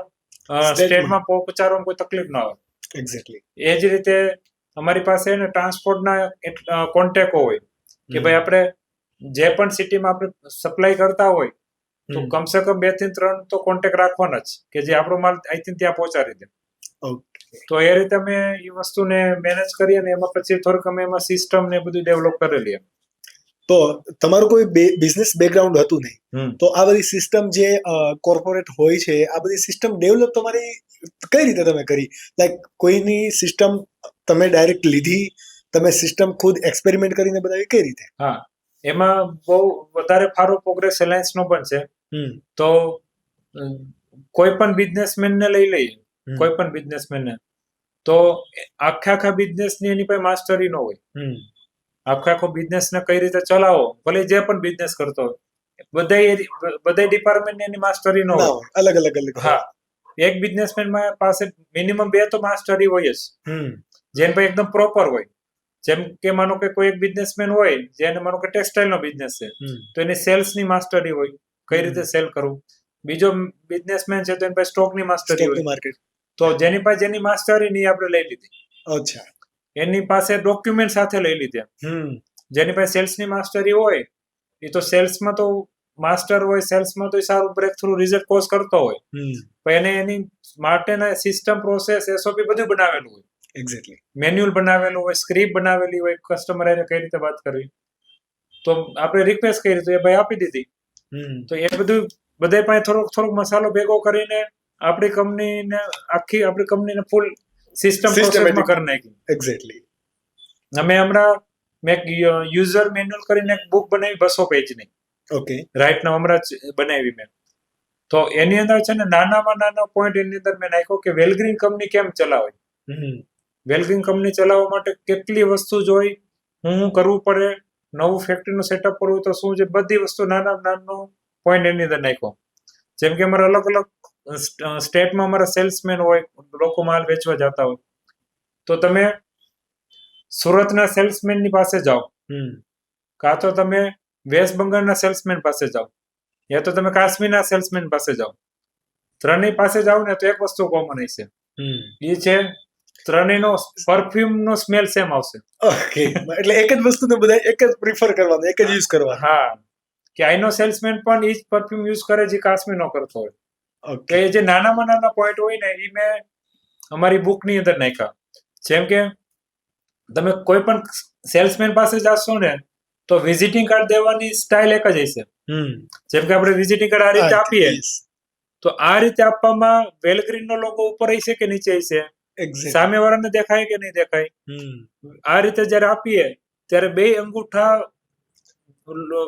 સ્ટેટમાં પહોંચાડવામાં કોઈ તકલીફ ના આવે. એક્ઝેક્ટલી. એ જ રીતે અમારી પાસે ટ્રાન્સપોર્ટના કોન્ટેક્ટો હોય કે ભાઈ આપણે જે પણ સિટીમાં આપણે સપ્લાય કરતા હોય તો કમસે કમ 2 થી 3 તો કોન્ટેક્ટ રાખવાના જ કે જે આપણો માલ આઈ થિંક ત્યાં પહોંચાડી દે. તો એ રીતે અમે એ વસ્તુને મેનેજ કરીએ અને એમાં પછી થોડુંક અમે એમાં સિસ્ટમ ને બધું ડેવલપ કરેલી. તો તમારું કોઈ બિઝનેસ બેકગ્રાઉન્ડ હતું નહીં, તો આ બધી સિસ્ટમ જે કોર્પોરેટ હોય છે, આ બધી સિસ્ટમ ડેવલપ તમારી કઈ રીતે તમે કરી? લાઈક કોઈની સિસ્ટમ તમે ડાયરેક્ટ લીધી, તમે સિસ્ટમ ખુદ એક્સપેરિમેન્ટ કરીને બનાવી કઈ રીતે? હા, એમાં બહુ વધારે સારો પ્રોગ્રેસ રિલાયન્સ નો પણ છે. તો કોઈ પણ બિઝનેસમેન ને લઈ લઈએ, કોઈ પણ બિઝનેસમેન ને, તો આખા બિઝનેસ ની એની પાસે માસ્ટરી ન હોય. આખો બિઝનેસ ને કઈ રીતે ચલાવો, ભલે જે પણ બિઝનેસ કરતો હોય, બધા ડિપાર્ટમેન્ટ એની માસ્ટરી ન હોય. અલગ અલગ. હા, એક બિઝનેસમેન પાસે મિનિમમ 2 તો માસ્ટરી હોય જ, જેને ભાઈ એકદમ પ્રોપર હોય. જેમ કે માનો કે કોઈ એક બિઝનેસમેન હોય, જેને માનો કે ટેક્સટાઇલ નો બિઝનેસ છે, તો એની સેલ્સ ની માસ્ટરી હોય, કઈ રીતે સેલ કરવું. બીજો બિઝનેસમેન છે તો એની પાસે સ્ટોક ની માસ્ટરી હોય. તો જેની પાસે જેની માસ્ટરી ની આપણે લઈ લીધી. અચ્છા. એની પાસે ડોક્યુમેન્ટ સાથે લઈ લીધા. જેની પાસે સેલ્સ ની માસ્ટરી હોય, એ તો સેલ્સમાં તો માસ્ટર હોય, સેલ્સમાં તો સારું બ્રેક થ્રુ રિઝલ્ટ કોર્સ કરતો હોય, પણ એને એની માટેના સિસ્ટમ, પ્રોસેસ, એસઓપી બધું બનાવેલું હોય. એક્ઝેક્ટલી. મેન્યુઅલ બનાવેલું હોય, સ્ક્રિપ્ટ બનાવેલી હોય, કસ્ટમર એને કઈ રીતે વાત કરવી. તો આપણે રિક્વેસ્ટ કરી તો એ ભાઈ આપી દીધી. તો એ બધું બધા પાસે થોડોક મસાલો ભેગો કરીને આપણી કંપનીને આપણી કંપનીને ફૂલ સિસ્ટમ પ્રોસેસમાં કરી નાખી. એક્ઝેક્ટલી. અમે હમણાં મેં યુઝર મેન્યુઅલ કરીને એક બુક બનાવી 200 પેજની. ઓકે. રાઈટ નાઉ હમણાં જ બનાવી મેં. તો એની અંદર છે ને નાનામાં નાના પોઈન્ટ એની અંદર મેં નાખ્યો કે વેલગ્રીન કંપની કેમ ચલાવે. વેલગ્રીન કંપની ચલાવવા માટે કેટલી વસ્તુ જોઈ, હું કરવું પડે, નવું ફેક્ટરીનું સેટઅપ કરવું તો શું છે, બધી વસ્તુ નાનો પોઈન્ટ એની અંદર નાખ્યો. જેમ કે અમારા અલગ અલગ સ્ટેટમાં અમારા સેલ્સમેન હોય, લોકો માલ વેચવા જતા હોય, તો તમે સુરતના સેલ્સમેનની પાસે જાઓ, કાં તો તમે વેસ્ટ બંગાળના સેલ્સમેન પાસે જાઓ, યા તો તમે કાશ્મીરના સેલ્સમેન પાસે જાઓ. ત્રણેય પાસે જાઓ ને તો એક વસ્તુ કોમન હશે, એ છે ત્રણેયનો પરફ્યુમનો સ્મેલ સેમ આવશે. ઓકે. એટલે એક જ વસ્તુને બધા એક જ પ્રિફર કરવાનું, એક જ યુઝ કરવાનું. હા, કે આઈનો સેલ્સમેન પણ એ જ પરફ્યુમ યુઝ કરે જે કાશ્મીરનો કરતો હોય. ઓકે. તો એ જે નાનામાં નાના પોઈન્ટ હોય ને, એ મેં અમારી બુકની અંદર નાખ્યા. જેમ કે તમે કોઈ પણ સેલ્સમેન પાસે જશો ને, તો વિઝિટિંગ કાર્ડ દેવાની સ્ટાઇલ એક જ હશે. જેમ કે આપણે વિઝિટિંગ કાર્ડ આ રીતે આપીએ, તો આ રીતે આપવામાં વેલગ્રીન નો લોગો ઉપર હશે કે નીચે હશે, સામે વાળાને દેખાય કે નહીં દેખાય. આ રીતે જયારે આપીએ ત્યારે 2 અંગૂઠા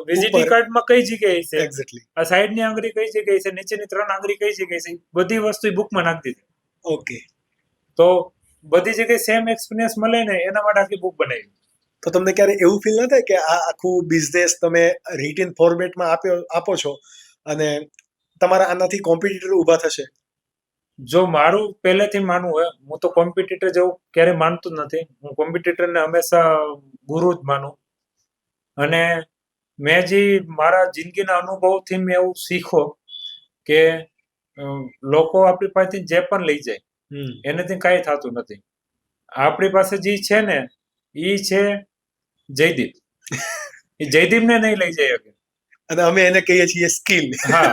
વિઝિટિંગ કાર્ડમાં કઈ જગ્યાએ છે, એક્ઝેક્ટલી. આ સાઈડની આંગળી કઈ જગ્યાએ છે, નીચેની 3 આંગળી કઈ જગ્યાએ છે, બધી વસ્તુ બુકમાં નાખી દીધી. ઓકે. તો બધી જગ્યાએ સેમ એક્સપિરિયન્સ મળે ને, એના માટે આખી બુક બનાવી. તો તમને ક્યારે એવું ફીલ ન થાય કે આ આખું બિઝનેસ તમે રિટન ફોર્મેટમાં આપો છો અને તમારા આનાથી કોમ્પિટિટર ઊભા થશે? જો મારું પહેલેથી માનવું હોય, હું તો કોમ્પિટિટર જેવું ક્યારે માનતું જ નથી. હું કોમ્પિટિટરને હંમેશા ગુરુ જ માનું. અને મેં જે મારા જિંદગીના અનુભવથી મેં એવું શીખો કે લોકો આપણી પાસેથી જે પણ લઈ જાય, એનાથી કાંઈ થતું નથી. આપણી પાસે જે છે ને, એ છે જયદીપ. એ જયદીપને નહીં લઈ જાય શકે. અને અમે એને કહીએ છીએ સ્કિલ. હા,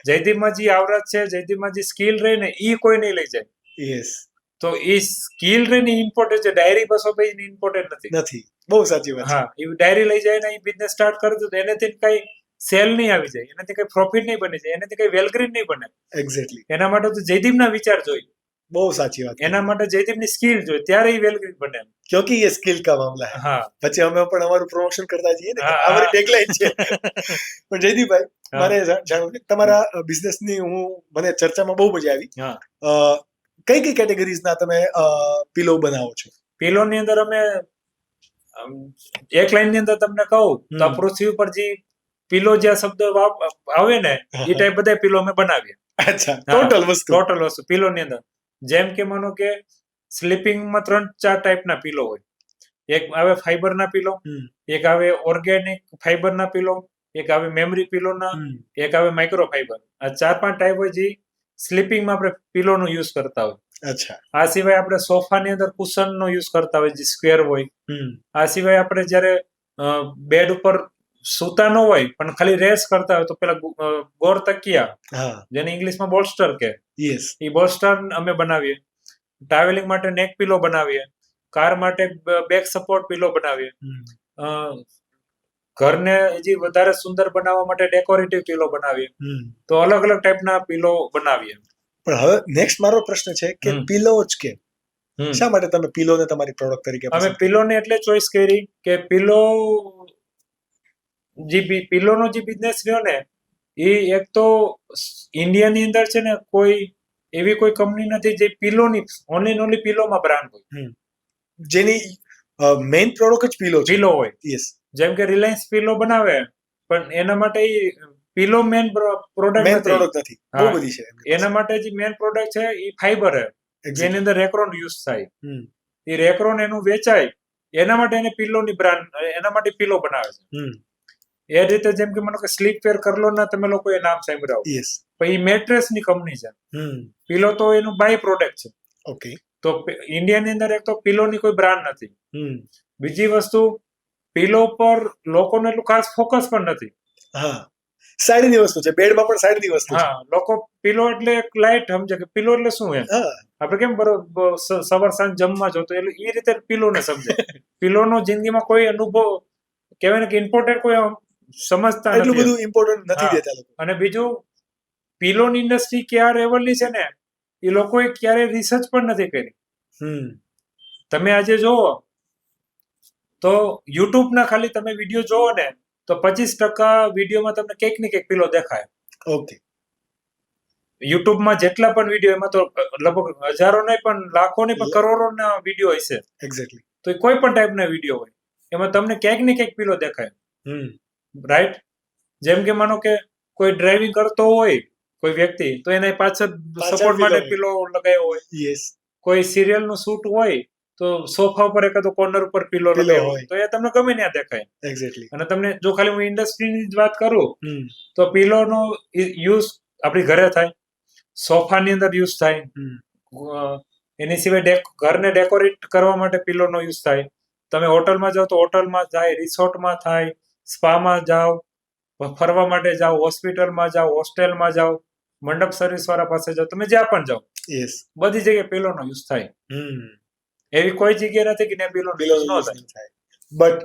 જયદીપમાં જે આવડત છે, જયદીપમાં જે સ્કિલ રહે ને, એ કોઈ નહીં લઈ જાય. યસ. તો એ સ્કિલ રહીને ઇમ્પોર્ટન્ટ છે, ડાયરી 200 પેજ ઇમ્પોર્ટન્ટ નથી. બહુ સાચી વાત. હા, એ ડાયરી લઈ જાય ને એ બિઝનેસ સ્ટાર્ટ કરી દો, એનાથી કઈ સેલ નહીં આવી જાય, એનાથી કઈ પ્રોફિટ નહીં બની જાય, એનાથી કઈ વેલગ્રીન નહીં બને. એક્ઝેક્ટલી. એના માટે તો જયદીપના વિચાર જોઈએ. બહુ સાચી વાત. એના માટે જયદીપની સ્કિલ જોઈએ, ત્યારે એ વેલગ્રીન બને. ક્યોંકि એ સ્કિલ કા મામલા હે. હા, પછી અમે પણ અમારું પ્રમોશન કરતા જઈએ ને, અમારી ટેગલાઈન છે. પણ જયદીપભાઈ, મારે જાણવું છે તમારા બિઝનેસની મને ચર્ચામાં બહુ મજા આવી. કઈ કઈ કેટેગરીઝના તમે પિલો બનાવો છો? પિલોની અંદર અમે એક લાઈનની અંદર તમને કહું તો પૃથ્વી ઉપર જે પિલો જે શબ્દ આવે ને, એ ટાઈપ બધા પિલો અમે બનાવીએ. અચ્છા, ટોટલ વસ્તુ પિલોની અંદર. જેમ કે માનો કે સ્લીપિંગમાં 3-4 ટાઈપના પિલો હોય. એક આવે ફાઈબરના પિલો, એક આવે ઓર્ગેનિક ફાઈબરના પિલો, એક આવે મેમરી પિલોના, એક આવે માઇક્રો ફાઈબર. આ 4-5 ટાઈપ હોય જે સ્લીપિંગમાં આપણે પિલોનો યુઝ કરતા હોય. અચ્છા. આ સિવાય આપણે સોફાની અંદર કુશનનો યુઝ કરતા હોય જે સ્ક્વેર હોય. આ સિવાય આપણે જ્યારે બેડ ઉપર સૂતા ન હોય પણ ખાલી રેસ્ટ કરતા હોય તો પેલા ગોર તકિયા, જેને ઇંગ્લિશમાં બોલ્સ્ટર કે, એ બોલ્સ્ટર અમે બનાવીએ. ટ્રાવેલિંગ માટે નેક પિલો બનાવીએ. કાર માટે બેક સપોર્ટ પિલો બનાવીએ. ઘરને હજી વધારે સુંદર બનાવવા માટે ડેકોરેટિવ પિલો બનાવીએ. તો અલગ અલગ ટાઈપના પિલો બનાવીએ. પણ હવે નેક્સ્ટ મારો પ્રશ્ન છે કે પિલો જ કેમ? શા માટે તમે પિલોને તમારી પ્રોડક્ટ તરીકે અમે પસંદ કરી? પિલોને એટલે ચોઈસ કરી કે પિલો પિલોનો જે બિઝનેસ રહ્યો ને એ એક તો ઇન્ડિયાની અંદર છે ને કોઈ એવી કોઈ કંપની નથી જે પિલોની ઓનલી પિલોમાં બ્રાન્ડ હોય, જેની મેઇન પ્રોડક્ટ જ પિલો છે. પિલો હોય. યસ, જેમ કે રિલાયન્સ પિલો બનાવે, પણ એના માટે પિલો મેન પ્રોડક્ટ મેઇન નથી. પ્રોડક્ટ નથી, બહુ હા. બધી છે એમની પાસે. એના માટે જે મેન પ્રોડક્ટ છે એ ફાઈબર છે, Exactly. જેની અંદર રેક્રોન યુઝ થાય. હમ, એ રેક્રોન એનું વેચાય, એના માટે એને પિલોની બ્રાન્ડ, એના માટે પિલો બનાવે છે. હમ, એ રીતે જેમ કે મને કે સ્લીપ વેર કરલો ના તમે લોકો એ નામ સાંભળ્યું, યસ, પણ એ મેટ્રેસ ની કંપની છે. હમ, પિલો તો એનું બાય પ્રોડક્ટ છે. ઓકે, તો ઇન્ડિયાની અંદર એક તો પિલોની કોઈ બ્રાન્ડ નથી. હમ, બીજી વસ્તુ, પિલો પર લોકોને એટલું ખાસ ફોકસ પણ નથી. હા, સાડીની વસ્તુ છે, બેડમાં પણ સાડીની વસ્તુ છે. હા, લોકો પિલો એટલે એક લાઈટ સમજે કે પિલો એટલે શું એમ. હા, આપણે કેમ બરોબર સવાર સાંજ જમવા જો તો એટલે એ રીતે પિલો ને સમજે. પિલોનો જિંદગીમાં કોઈ અનુભવ કહેવાય ને કે ઇમ્પોર્ટન્ટ કોઈ સમજતા એટલું નથી. બધું ઇમ્પોર્ટન્ટ નથી હા. દેતા લોકો. અને બીજું, પિલોની ઇન્ડસ્ટ્રી ક્યાં લેવલની છે ને એ લોકોએ ક્યારેય રિસર્ચ પણ નથી કરી. હમ, તમે આજે જોવો તો યુટ્યુબના ખાલી તમે વિડીયો જોવો ને તો 25% વિડીયોમાં તમને કંઈક ને કંઈક પિલો દેખાય. ઓકે, યુટ્યુબમાં જેટલા પણ વિડીયો એમાં તો લગભગ હજારો નહીં પણ લાખો નહીં પણ કરોડોના વિડીયો હશે. એક્ઝેક્ટલી. તો એ કોઈ પણ ટાઈપના વિડીયો હોય એમાં તમને ક્યાંક ને ક્યાંક પિલો દેખાય. હમ, રાઈટ? જેમ કે માનો કે કોઈ ડ્રાઇવિંગ કરતો હોય કોઈ વ્યક્તિ, તો એના પાછળ સપોર્ટ માટે પિલો લગાવ્યો હોય. યસ, કોઈ સિરિયલ નું શૂટ હોય તો સોફા ઉપર એકાદો કોર્નર ઉપર પિલો લગાવ્યો હોય તો એ તમને ગમે ત્યાં દેખાય. એક્ઝેક્ટલી. અને તમને જો ખાલી હું ઇન્ડસ્ટ્રીની જ વાત કરું હમ, તો પિલોનો યુઝ આપણી ઘરે થાય, સોફાની અંદર યુઝ થાય, હમ, એની સિવાય ઘરને ડેકોરેટ કરવા માટે પિલોનો યુઝ થાય. તમે હોટલમાં જાઓ તો હોટલમાં થાય, રિસોર્ટમાં થાય, સ્પામાં જાઓ, ફરવા માટે જાઓ, હોસ્પિટલમાં જાઓ, હોસ્ટેલમાં જાઓ, મંડપ સર્વિસ વાળા પાસે જાઓ, તમે જ્યાં પણ જાઓ યસ, બધી જગ્યાએ પિલોનો યુઝ થાય. હમ, એવી કોઈ જગ્યા નથી કે ત્યાં પિલોનો યુઝ ન થાય. બટ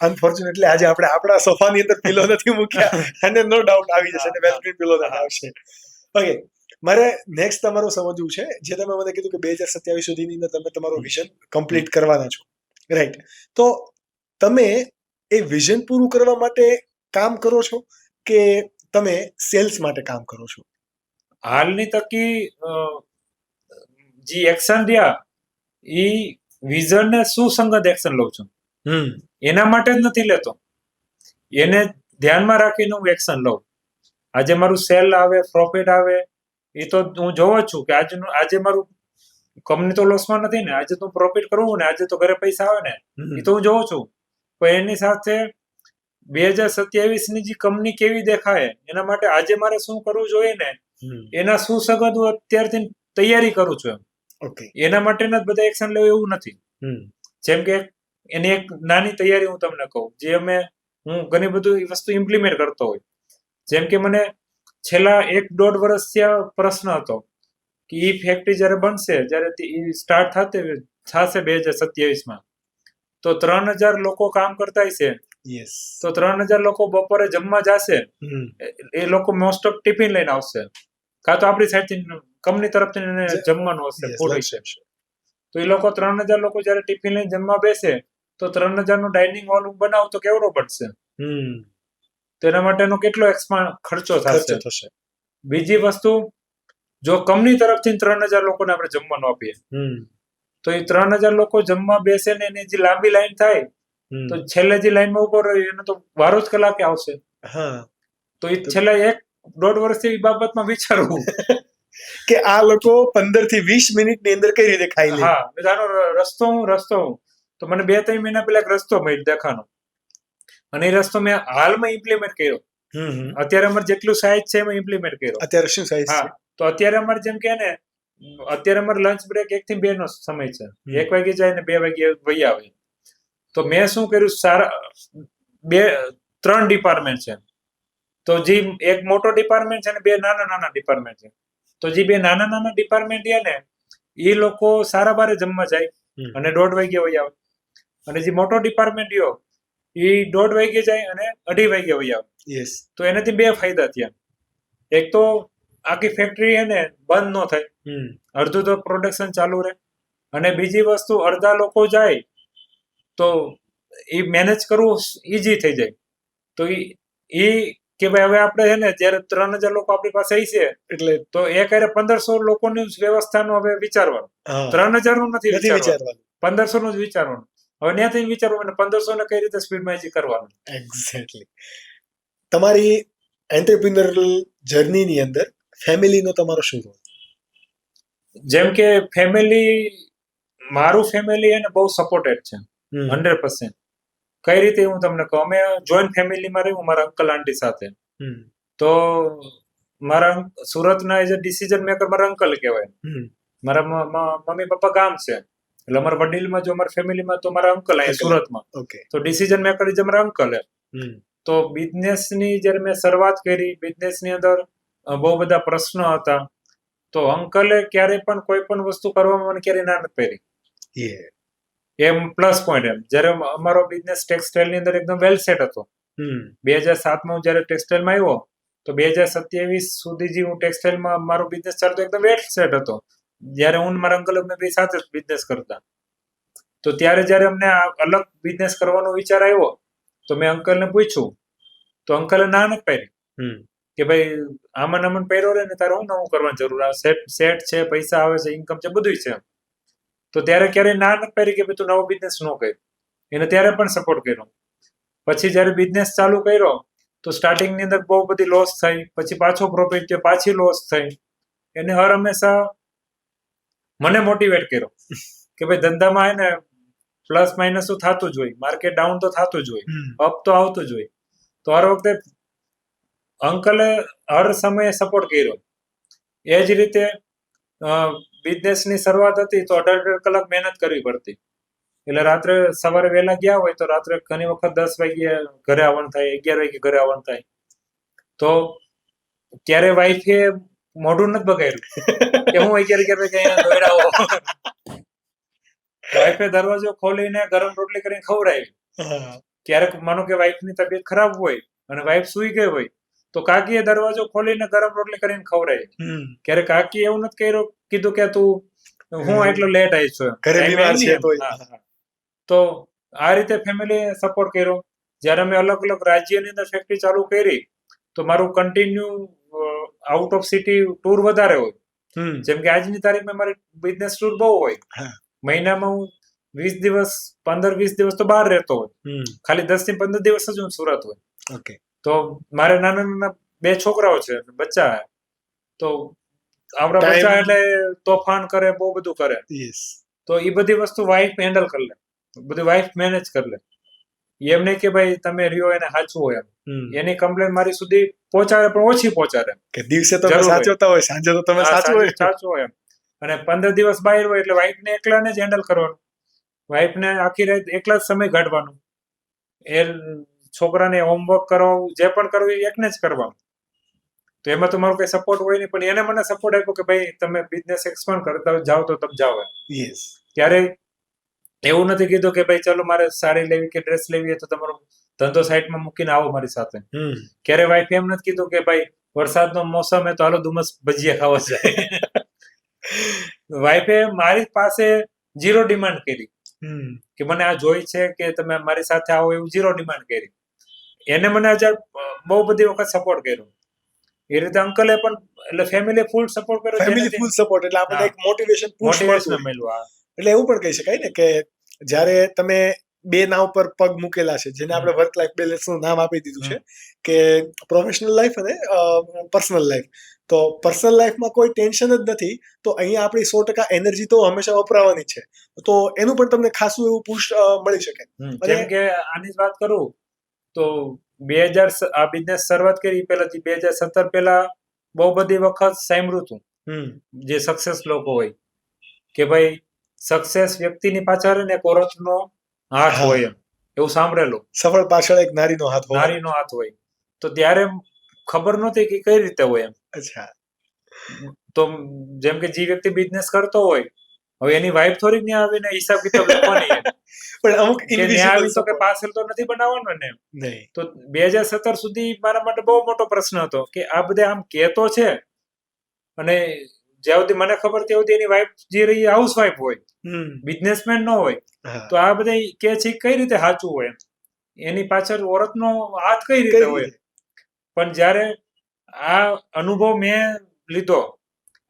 અનફોર્ચ્યુનેટલી આજે આપણે આપણા સોફાની અંદર પિલો નથી મૂક્યા અને નો ડાઉટ આવી જશે અને વેલ્ક્રીમ પિલો આવશે. ઓકે, મારે નેક્સ્ટ તમારું સમજવું છે, જે તમે મને કીધું કે 2027 સુધીની અંદર તમે તમારું વિઝન કમ્પ્લીટ કરવાના છો, રાઈટ? તો તમે એ વિઝન પૂરું કરવા માટે કામ કરો છો કે તમે સેલ્સ માટે કામ કરો છો? હાલની તકી જે એક્શન રહ્યા એ વિઝનને સુસંગત એક્શન લઉં છું. એના માટે જ નથી લેતો, એને ધ્યાનમાં રાખીને હું એક્શન લઉં. આજે મારું સેલ આવે, પ્રોફિટ આવે, એ તો હું જોઉં જ છું કે આજે મારું કંપની તો લોસમાં નથી ને, આજે તો પ્રોફિટ કરવું ને, આજે તો ઘરે પૈસા આવે ને, એ તો હું જોઉં છું. પણ એની સાથે 2027 ની જે કંપની કેવી દેખાય એના માટે આજે મારે શું કરવું જોઈએ ને એના સુસંગત હું અત્યારથી તૈયારી કરું છું. ઓકે, એના માટેના જ બધા એક્શન લેવું એવું નથી. જેમ કે એની એક નાની તૈયારી હું તમને કહું, જે હું ઘણી બધી વસ્તુ ઇમ્પ્લિમેન્ટ કરતો હોય. જેમ કે મને છેલ્લા 1-1.5 વર્ષથી પ્રશ્ન હતો કે ઈ ફેક્ટરી જ્યારે બનશે, જ્યારે સ્ટાર્ટ થશે 2027માં, તો 3000 લોકો કામ કરતા હશે, યસ, તો 3000 લોકો બપોરે જમવા જશે, એ લોકો મોસ્ટ ઓફ ટિફિન લઈને આવશે, કાં તો આપણી સાઈડથી કંપની તરફથી એને જમવાનું હશે, ફૂડ હશે. તો એ લોકો 3000 લોકો જ્યારે ટિફિન લઈને જમવા બેસે તો 3000 નું ડાઇનિંગ હોલ બનાવ તો કેવડો પડશે? તો એના માટેનો કેટલો ખર્ચો થશે? બીજી વસ્તુ, જો કંપની તરફથી 3000 લોકોને આપણે જમવાનું આપીએ તો એ 3000 લોકો જમવા બેસે ને એની જે લાંબી લાઈન થાય તો છેલ્લે જે લાઈનમાં ઉભો રહ્યો એનો તો 12 જ કલાકે આવશે. તો એ છેલ્લા 1-1.5 વર્ષથી એ બાબતમાં વિચારવું કે આ લોકો 15 થી 20 મિનિટની અંદર કઈ રીતે ખાઈ લે. હા, આનો રસ્તો હું તો મને 2-3 મહિના પહેલા એક રસ્તો મળ્યો દેખાનો, અને એ રસ્તો મેં હાલમાં ઇમ્પ્લિમેન્ટ કર્યો. અત્યારે અમારે જેટલું સાઈઝ છે એમાં ઇમ્પ્લિમેન્ટ કર્યો. અત્યારે શું સાઈઝ છે? તો અત્યારે અમારે જેમ કે ને, અત્યારે અમારે લંચ બ્રેક 1 થી 2 નો સમય છે. 1 વાગે જાય ને 2 વાગે વહી આવે. તો મેં શું કર્યું, 3 ડિપાર્ટમેન્ટ છે. તો જે એક મોટો ડિપાર્ટમેન્ટ છે ને 2 નાના ડિપાર્ટમેન્ટ છે. તો જે 2 નાના ડિપાર્ટમેન્ટ છે ને એ લોકો સારા બારે જમવા જાય અને 1:30 વાગે વહી આવે. અને જે મોટો ડિપાર્ટમેન્ટ રહ્યો એ 1:30 વાગે જાય અને 2:30 વાગે વહી આવે. તો એનાથી 2 ફાયદા થયા. એક તો આખી ફેક્ટરી એને બંધ ન થાય, અડધું તો પ્રોડક્શન ચાલુ રહે, અને બીજી વસ્તુ અડધા લોકો જાય તો એ મેનેજ કરવું ઈઝી થઈ જાય. તો એ કે ભાઈ હવે આપણે છે ને જયારે 3000 લોકો આપણી પાસે આવી છે એટલે તો એ કરે 1500 લોકોની વ્યવસ્થાનું હવે વિચારવાનું. હા, 3000 નું નથી નથી વિચારવાનું, વિચારવાનું. 1500 નું જ વિચારવાનું. હવે ત્યાંથી વિચારવાનું 1500 ને કઈ રીતે સ્પીડમાં ઈઝી કરવાનું. એક્ઝેક્ટલી. તમારી એન્ટરપ્રિન્યોરલ જર્નીની અંદર ફેમિલીનો તમારો શું રોલ? જેમ કે ફેમિલી, મારું ફેમિલી એને બહુ સપોર્ટેડ છે 100%. કઈ રીતે હું તમને કહું, અમે જોઈન્ટ ફેમિલીમાં રહ્યું મારા અંકલ આંટી સાથે. તો મારા સુરતના એઝ અ ડિસિઝન મેકર મારા અંકલ કહેવાય. મારા મમ્મી પપ્પા ગામ છે એટલે અમારા વડીલમાં જો અમારા ફેમિલીમાં તો મારા અંકલ અહીંયા સુરતમાં. ઓકે. તો ડિસિઝન મેકર જ અમારા અંકલ હે. તો બિઝનેસની જ્યારે મેં શરૂઆત કરી, બિઝનેસની અંદર બહુ બધા પ્રશ્નો હતા. તો અંકલે ક્યારે પણ કોઈ પણ વસ્તુ કરવામાં મને ક્યારે ના નથી પાડી. એમ પ્લસ પોઈન્ટ એમ. જ્યારે અમારો બિઝનેસ ટેક્સટાઇલની અંદર એકદમ વેલ સેટ હતો. 2007માં હું જ્યારે ટેક્સટાઇલમાં આવ્યો તો 2027 સુધી જે હું ટેક્સટાઇલમાં મારો બિઝનેસ ચાલતો એકદમ વેલ સેટ હતો. જ્યારે હું મારા અંકલ અમે બે સાથે જ બિઝનેસ કરતા. તો ત્યારે જ્યારે અમને અલગ બિઝનેસ કરવાનો વિચાર આવ્યો તો મેં અંકલને પૂછ્યું તો અંકલે ના નથી પાડી કે ભાઈ આમાં નમન પહેરો રહે ને તારે હું નવું કરવાની જરૂર આવે, સેટ છે, પૈસા આવે છે, ઇન્કમ છે, બધું છે. તો ત્યારે ક્યારેય ના નથી પાડી કે ભાઈ તું નવો બિઝનેસ ન કર. એને ત્યારે પણ સપોર્ટ કર્યો. પછી જ્યારે બિઝનેસ ચાલુ કર્યો તો સ્ટાર્ટિંગની અંદર બહુ બધી લોસ થઈ, પછી પાછો પ્રોફિટ થયો, પાછી લોસ થઈ. એને હર હંમેશા મને મોટિવેટ કર્યો કે ભાઈ ધંધામાં હે ને પ્લસ માઇનસ તો થતું જ હોય, માર્કેટ ડાઉન તો થતું જ હોય, અપ તો આવતું જ હોય. તો હર વખતે અંકલે હર સમયે સપોર્ટ કર્યો. એ જ રીતે બિઝનેસની શરૂઆત હતી તો 18 કલાક મહેનત કરવી પડતી. એટલે રાત્રે સવારે વહેલા ગયા હોય તો રાત્રે ઘણી વખત 10 વાગ્યે ઘરે આવવાનું થાય, 11 વાગ્યે ઘરે આવવાનું થાય. તો ત્યારે વાઈફે મોઢું નથી બગાડ્યું કે હું 11 વાગે અહીંયા દોડાવો. વાઈફે દરવાજો ખોલીને ગરમ રોટલી કરીને ખવડાવી. ક્યારેક માનો કે વાઈફની તબિયત ખરાબ હોય અને વાઈફ સૂઈ ગઈ હોય તો કાકીએ દરવાજો ખોલીને ગરમ રોટલી કરીને ખવડાવી. ક્યારેક કાકી એવું નથી કીધું કે તું હું એટલો લેટ આવી છું. તો આ રીતે ફેમિલી સપોર્ટ કર્યો. જ્યારે અમે અલગ અલગ રાજ્યની અંદર ફેક્ટરી ચાલુ કરી તો મારું continue out of city tour વધારે હોય. જેમ કે આજની તારીખમાં મારી બિઝનેસ ટૂર બહુ હોય. મહિનામાં હું 20 દિવસ 15-20 દિવસ તો બહાર રહેતો હોય. ખાલી 10 થી 15 દિવસ જ હું સુરત હોય. તો મારે નાના નાના 2 છોકરાઓ છે, બચ્ચા. તો આપણા બચ્ચા એટલે તોફાન કરે, બહુ બધું કરે. તો એ બધી વસ્તુ વાઈફ હેન્ડલ કરી લે, બધી વાઈફ મેનેજ કરી લે. એમ નહીં કે ભાઈ તમે રહ્યો એને સાચું હોય એમ. એની કમ્પ્લેન મારી સુધી પહોંચાડે પણ ઓછી પહોંચાડે કે દિવસે તો સાચવતા હોય, સાંજે તો તમે સાચું હોય એમ. અને 15 દિવસ બહાર હોય એટલે વાઈફને એકલાને જ હેન્ડલ કરવાનું. વાઈફને આખી રાત એકલા જ સમય કાઢવાનું. એ છોકરાને હોમવર્ક કરાવવું, જે પણ કરવું એ એકને જ કરવાનું. તો એમાં તો મારો કઈ સપોર્ટ હોય નહીં, પણ એને મને સપોર્ટ આપ્યો કે ભાઈ તમે બિઝનેસ એક્સપાન્ડ કરતા જાઓ તો તમે જાઓ. ત્યારે એવું નથી કીધું કે ભાઈ ચલો મારે સાડી લેવી કે ડ્રેસ લેવી તો તમારો ધંધો સાઈડમાં મૂકીને આવો મારી સાથે. ક્યારે વાઈફ એમ નથી કીધું કે ભાઈ વરસાદનો મોસમ હે તો હાલો ધુમ્મસ ભજીયા ખાવા જાય. વાઈફે મારી પાસે 0 ડિમાન્ડ કરી કે મને આ જોઈ છે કે તમે મારી સાથે આવો, એવું 0 ડિમાન્ડ કરી. એને મને બહુ બધી વખત સપોર્ટ કર્યો. એ રીતે અંકલે પણ, એટલે ફેમિલી ફૂલ સપોર્ટ કર્યો. ફેમિલી ફૂલ સપોર્ટ એટલે આપણે એક મોટિવેશન મળ્યું. એટલે એવું પણ કહી શકાય ને કે જ્યારે તમે બે નાવ પર પગ મૂકેલા છે, જેને આપણે વર્ક લાઈફ બેલેન્સ નું નામ આપી દીધું છે કે પ્રોફેશનલ લાઈફ અને પર્સનલ લાઈફ. તો પર્સનલ લાઈફમાં કોઈ ટેન્શન જ નથી તો અહીંયા આપણી 100% એનર્જી તો હંમેશા વપરાવાની છે. તો એનું પણ તમને ખાસું એવું પુશ મળી શકે. જેમ કે આની જ વાત કરું તો 2000 આ બિઝનેસ શરૂઆત કરી પહેલાથી 2017 પહેલા બહુ બધી વખત સાંભળ્યું હતું જે સક્સેસ લોકો હોય કે ભાઈ સક્સેસ વ્યક્તિની પાછળ ને એક ઓરતનો હાથ હોય એમ, એવું સાંભળેલું. સફળ પાછળ એક નારીનો હાથ હોય. નારીનો હાથ હોય. તો ત્યારે ખબર નહોતી કે કઈ રીતે હોય એમ. અચ્છા. તો જેમ કે જે વ્યક્તિ બિઝનેસ કરતો હોય, હવે એની વાઈફ થોડી ત્યાં આવીને હિસાબ કિતાબ લખવાની પણ અમુક ઇન્વિઝિબલ તો કે પાર્સલ તો નથી બનાવવાનો ને. તો 2017 સુધી મારા માટે બહુ મોટો પ્રશ્ન હતો કે આ બધા આમ કહેતો છે અને જ્યાં સુધી મને ખબર ત્યાં સુધી એની વાઈફ જે રહી હાઉસ વાઈફ હોય, બિઝનેસમેન ન હોય. હા. તો આ બધા કે છે કઈ રીતે સાચું હોય એમ, એની પાછળ ઓરતનો હાથ કઈ રીતે હોય. પણ જ્યારે આ અનુભવ મેં લીધો,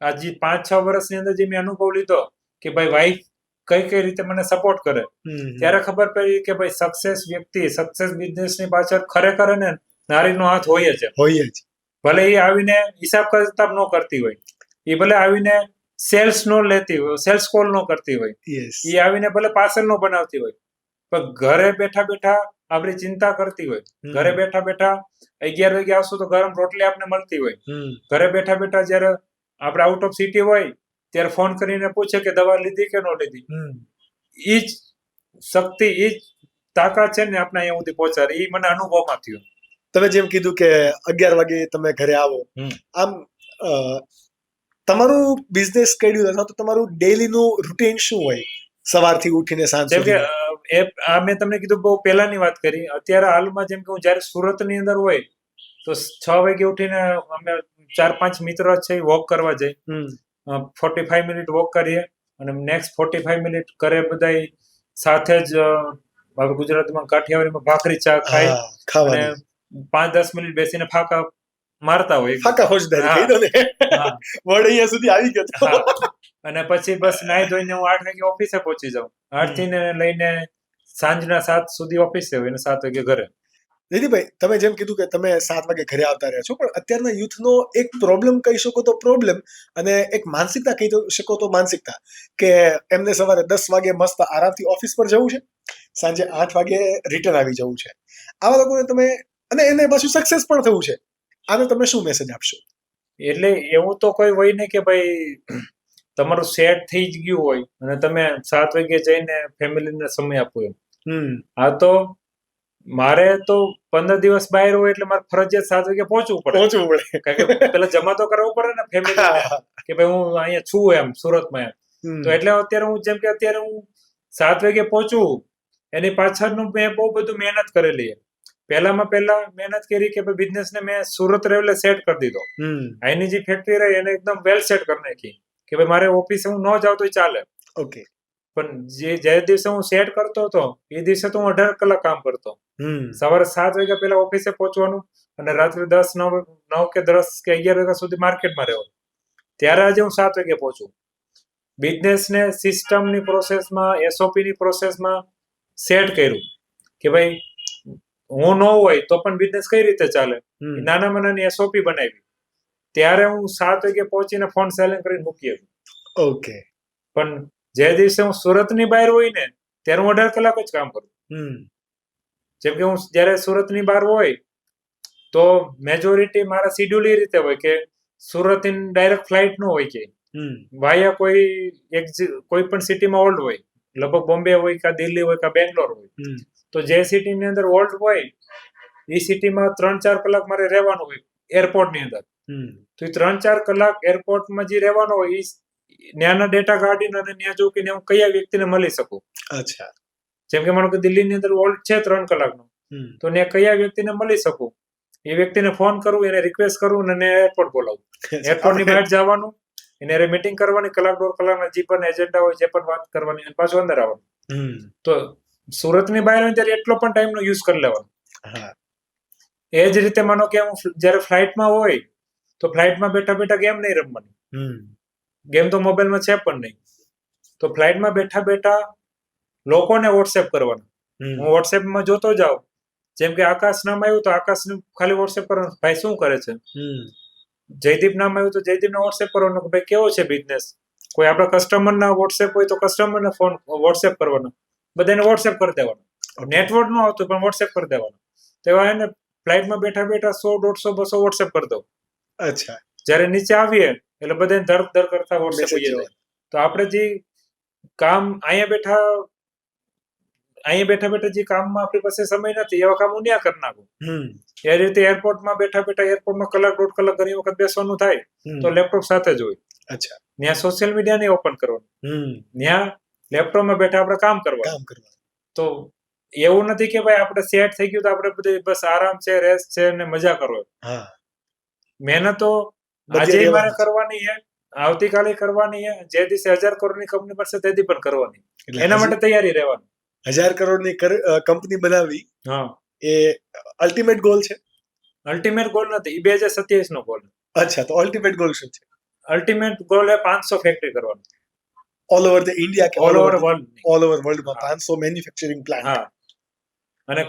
આ જે 5-6 વર્ષની અંદર જે મેં અનુભવ લીધો કે ભાઈ વાઈફ કઈ રીતે મને સપોર્ટ કરે, ત્યારે ખબર પડી કે ભાઈ સક્સેસ વ્યક્તિ, સક્સેસ બિઝનેસની પાછળ ખરેખર એને નારીનો હાથ હોય જ. ભલે એ આવીને હિસાબ કિતાબ ન કરતી હોય, એ ભલે આવીને સેલ્સ નો લેતી હોય, સેલ્સ કોલ નો કરતી હોય, એ આવીને ભલે પાર્સલ નો બનાવતી હોય, પણ ઘરે બેઠા બેઠા આપણી ચિંતા કરતી હોય, ઘરે બેઠા બેઠા 11 વાગે આવશું તો ગરમ રોટલી આપને મળતી હોય, ઘરે બેઠા બેઠા જયારે આપણે આઉટ ઓફ સિટી હોય ત્યારે ફોન કરીને પૂછે કે દવા લીધી કે ન લીધી. ઈ જ શક્તિ, ઈ જ તાકાત છે ને આપણે અહીંયા સુધી પહોંચાડે. ઈ મને અનુભવમાં થયું. તમે જેમ કીધું કે 11 વાગે તમે ઘરે આવો, આમ તમારું બિઝનેસ શેડ્યુલ અથવા તો તમારું ડેઈલી નું રૂટીન શું હોય સવારથી ઉઠીને સાંજ જેમ કે સુધી? આ મેં તમને કીધું બહુ પહેલાની વાત કરી. અત્યારે હાલમાં જેમ કે હું જયારે સુરતની અંદર હોય તો 6 વાગે ઉઠીને અમે 4-5 મિત્રો છે વોક કરવા જઈએ. 45 મિનિટ વોક કરીએ અને નેક્સ્ટ 45 મિનિટ ઘરે બધા સાથે જ આપણે ગુજરાતમાં કાઠિયાવાડીમાં ભાખરી ચા ખાઈ અને 5-10 મિનિટ બેસીને ફાંકા મારતા હોય. ફાંકા ફોજદારી કહી દો ને. વર્ડ અહીંયા સુધી આવી ગયો. અને પછી બસ નાઈ ધોઈને હું 8 વાગે ઓફિસે પહોંચી જાઉં. 8 થી લઈને સાંજના 7 સુધી ઓફિસે હોય અને 7 વાગે ઘરે. દીદીભાઈ, તમે જેમ કીધું કે તમે 7 વાગે ઘરે આવતા રહ્યા છો, પણ અત્યારના યુથનો એક પ્રોબ્લેમ કહી શકો તો પ્રોબ્લેમ, અને એક માનસિકતા કહી શકો તો માનસિકતા, કે એમને સવારે 10 વાગે મસ્ત આરામથી ઓફિસ પર જવું છે, સાંજે 8 વાગે રિટર્ન આવી જવું છે. આવા લોકોને તમે, અને એને પાછું સક્સેસ પણ થવું છે, આને તમે શું મેસેજ આપશો? એટલે એવું તો કોઈ હોય ને કે ભાઈ તમારું સેટ થઈ જ ગયું હોય અને તમે 7 વાગે જઈને ફેમિલીને સમય આપો એમ. આ તો મારે તો 15 દિવસ બહાર હોય એટલે મારે ફરજિયાત 7 વાગે પહોંચવું પડે. કારણ કે પેલા જમા તો કરવો પડે ને ફેમિલી કે ભાઈ હું અહીંયા છું એમ સુરતમાં એમ. તો એટલે અત્યારે હું જેમ કે અત્યારે હું 7 વાગે પહોંચું, એની પાછળનું મેં બહુ બધું મહેનત કરેલી. પહેલામાં પહેલા મહેનત કરી કે ભાઈ બિઝનેસને મેં સુરત લેવલે સેટ કરી દીધો. અહીંની જે ફેક્ટરી રહી એને એકદમ વેલ સેટ કરી નાખી કે ભાઈ મારે ઓફિસે હું ન જાઉં તો ચાલે. ઓકે. પણ જે દિવસે હું સેટ કરતો હતો એ દિવસે તો હું 18 કલાક કામ કરતો. સવારે 7 વાગ્યા પહેલા ઓફિસે પહોંચવાનું અને રાત્રે 9 કે 10 કે 11 વાગ્યા સુધી માર્કેટમાં રહેવાનું. ત્યારે આજે હું 7 વાગે પહોંચું. બિઝનેસને સિસ્ટમની પ્રોસેસમાં, એસઓપીની પ્રોસેસમાં સેટ કર્યું કે ભાઈ હું ન હોય તો પણ બિઝનેસ કઈ રીતે ચાલે, નાનામાં નાની એસઓપી બનાવી. ત્યારે હું 7 વાગે પહોંચીને ફોન સાયલેન્ટ કરીને મૂકી આવ્યું. ઓકે. પણ જે દિવસે હું સુરતની બહાર હોય ને ત્યારે હું 18 કલાક જ કામ કરું. જેમ કે હું જયારે સુરતની બહાર હોય તો મેજોરિટી મારા શિડ્યુલ એ રીતે હોય કે સુરત ડાયરેક્ટ ફ્લાઇટ નો હોય કે વાયા કોઈ પણ સિટીમાં ઓલ્ડ હોય, લગભગ બોમ્બે હોય કે દિલ્હી હોય કે બેંગ્લોર હોય. તો જે સિટીની અંદર ઓલ્ડ હોય એ સિટીમાં 3-4 કલાક મારે રહેવાનું હોય એરપોર્ટની અંદર. તો એ 3-4 કલાક એરપોર્ટમાં જે રહેવાનો હોય એ ત્યાંના ડેટા કાઢીને અને ત્યાં જોઉં કે હું કયા વ્યક્તિને મળી શકું. અચ્છા. જેમ કે માનો કે દિલ્હીની અંદર ઓલ્ડ છે 3 કલાકનો, તો ત્યાં કયા વ્યક્તિને મળી શકું, એ વ્યક્તિને ફોન કરું, એને રિક્વેસ્ટ કરું અને એરપોર્ટ બોલાવું. એરપોર્ટની બહાર જવાનું, એને મીટિંગ કરવાની, 1-1.5 કલાકના જે પણ એજન્ડા હોય જે પણ વાત કરવાની, અને પાછું અંદર આવવાનું. તો સુરતની બહાર હોય ત્યારે એટલો પણ ટાઈમનો યુઝ કરી લેવાનો. એ જ રીતે માનો કે હું જયારે ફ્લાઇટમાં હોય તો ફ્લાઇટમાં બેઠા બેઠા ગેમ નહીં રમવાની. ગેમ તો મોબાઈલમાં છે પણ નહીં. તો ફ્લાઇટમાં બેઠા બેઠા લોકોને વોટ્સએપ કરવાનું. હું વોટ્સએપમાં જોતો જાઉં, જેમ કે આકાશ નામ આવ્યું તો આકાશને ખાલી વોટ્સએપ કરવાનું, ભાઈ શું કરે છે. જયદીપ નામ આવ્યું તો જયદીપને વોટ્સએપ કરવાનું કે ભાઈ કેવો છે બિઝનેસ. કોઈ આપણા કસ્ટમરના વોટ્સએપ હોય તો કસ્ટમરને ફોન વોટ્સએપ કરવાનો, બધાને વોટ્સએપ કરી દેવાનું. નેટવર્ક નું આવતું પણ વોટ્સએપ કરી દેવાનું. તો એવા એને ફ્લાઇટમાં બેઠા બેઠા 100, 150, 200 વોટ્સએપ કરી દઉં. અચ્છા. જયારે નીચે આવીએ એટલે બધાને ધર કરતા વોટ્સએપ થઈ જાય. તો આપણે જે કામ અહીંયા બેઠા જે કામમાં આપણી પાસે સમય નથી એવા કામ હું ત્યાં કરી નાખું. એ રીતે એરપોર્ટમાં બેઠા એરપોર્ટમાં 1-1.5 કલાક ઘણી વખત બેસવાનું થાય તો લેપટોપ સાથે જ હોય. અચ્છા. ત્યાં સોશિયલ મીડિયા નહીં ઓપન કરવાનું, ત્યાં લેપટોપમાં બેઠા આપણે કામ કરવાનું. તો એવું નથી કે ભાઈ આપણે સેટ થઈ ગયું તો આપણે બધું બસ આરામ છે, રેસ્ટ છે ને મજા કરો. મહેનત તો આજે મારે કરવાની છે આવતીકાલે કરવાની છે, જે દિવસે 1000 કરોડની કંપની બનશે તે દી પણ કરવાની. એટલે એના માટે તૈયારી રહેવાની. 1000 કરોડની કંપની બનાવવી હા, એ અલ્ટિમેટ ગોલ છે. અલ્ટિમેટ ગોલ નથી, એ 2027 નો ગોલ. અચ્છા, તો અલ્ટિમેટ ગોલ શું છે? અલ્ટિમેટ ગોલ એ 500 ફેક્ટરી કરવાની ઓલ ઓવર ધ ઇન્ડિયા કે all over world. All over વર્લ્ડમાં હા. 500 મેન્યુફેક્ચરિંગ પ્લાન્ટ. હા, અને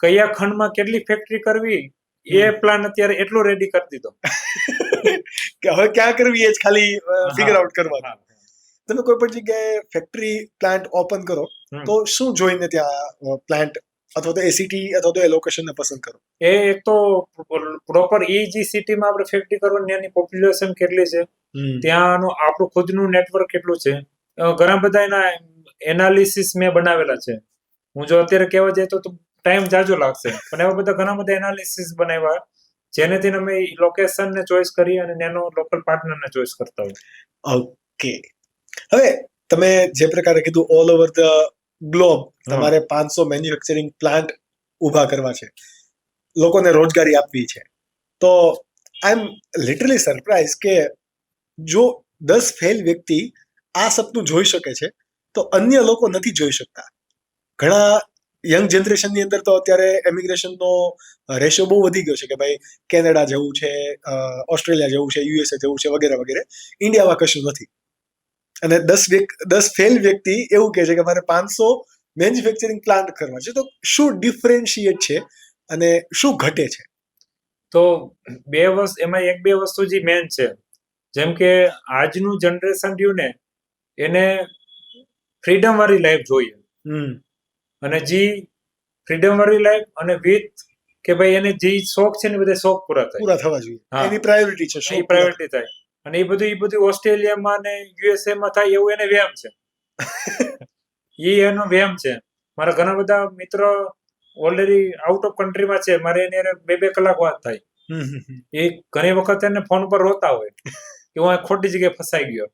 કયા ખંડમાં કેટલી ફેક્ટરી કરવી એ પ્લાન અત્યારે એટલો રેડી કરી દીધો કે હવે ક્યાં કરવી એ જ ખાલી ફિગર આઉટ કરવાનું. હા. તમે કોઈ પણ જગ્યાએ ફેક્ટરી પ્લાન્ટ ઓપન કરો હમ. તો શું જોઈને ત્યાં પ્લાન્ટ અથવા તો એ સિટી અથવા તો એ લોકેશનને પસંદ કરો? એ એક તો પ્રોપર ઈજી સિટીમાં આપણે ફેક્ટરી કરવાની, ત્યાંની પોપ્યુલેશન કેટલી છે, ત્યાંનું આપણું ખુદનું નેટવર્ક કેટલું છે. ઘણા બધા એના એનાલિસિસ મેં બનાવેલા છે. હું જો અત્યારે કહેવા જઈએ તો ટાઈમ જાજો લાગશે, પણ એવા બધા ઘણા બધા એનાલિસિસ બનાવ્યા જેનેથી અમે લોકેશનને ચોઈસ કરી અને એનો લોકલ પાર્ટનરને ચોઈસ કરતા હોય. ઓકે, હવે તમે જે પ્રકારે કીધું ઓલ ઓવર ધ ગ્લોબ તમારે 500 મેન્યુફેક્ચરિંગ પ્લાન્ટ ઊભા કરવા છે, લોકોને રોજગારી આપવી છે, તો આઈ એમ લિટરલી સરપ્રાઈઝ કે જો 10 ફેલ વ્યક્તિ આ સપનું જોઈ શકે છે તો અન્ય લોકો નથી જોઈ શકતા. ઘણા યંગ જનરેશનની અંદર તો અત્યારે એમિગ્રેશનનો રેશિયો બહુ વધી ગયો છે કે ભાઈ કેનેડા જવું છે, ઓસ્ટ્રેલિયા જવું છે, યુએસએ જવું છે, વગેરે વગેરે. ઇન્ડિયામાં કશું નથી. અને 10 ફેલ વ્યક્તિ એવું કહે છે કે મારે 500 મેન્યુફેક્ચરિંગ પ્લાન્ટ કરવા છે. તો શું ડિફરન્શિએટ છે અને શું ઘટે છે? તો એમાં એક બે વસ્તુ જે મેન છે, જેમ કે આજનું જનરેશન રહ્યું ને એને ફ્રીડમ વાળી લાઈફ જોઈએ, અને જે ફ્રીડમ વાળી લાઈફ અને વિથ કે ભાઈ એને જે શોખ છે ને બધા શોખ પૂરા થવા જોઈએ, હા. એની પ્રાયોરિટી છે, એ પ્રાયોરિટી થાય. અને એ બધું ઓસ્ટ્રેલિયામાં ને યુએસએ માં થાય એવું એને વ્યામ છે. એનો વ્યામ છે. મારા ઘણા બધા મિત્રો ઓલરેડી આઉટ ઓફ કન્ટ્રીમાં છે, મારે એને 2-2 કલાક વાત થાય. એ ઘણી વખત એને ફોન પર રોતા હોય કે હું ખોટી જગ્યાએ ફસાઈ ગયો.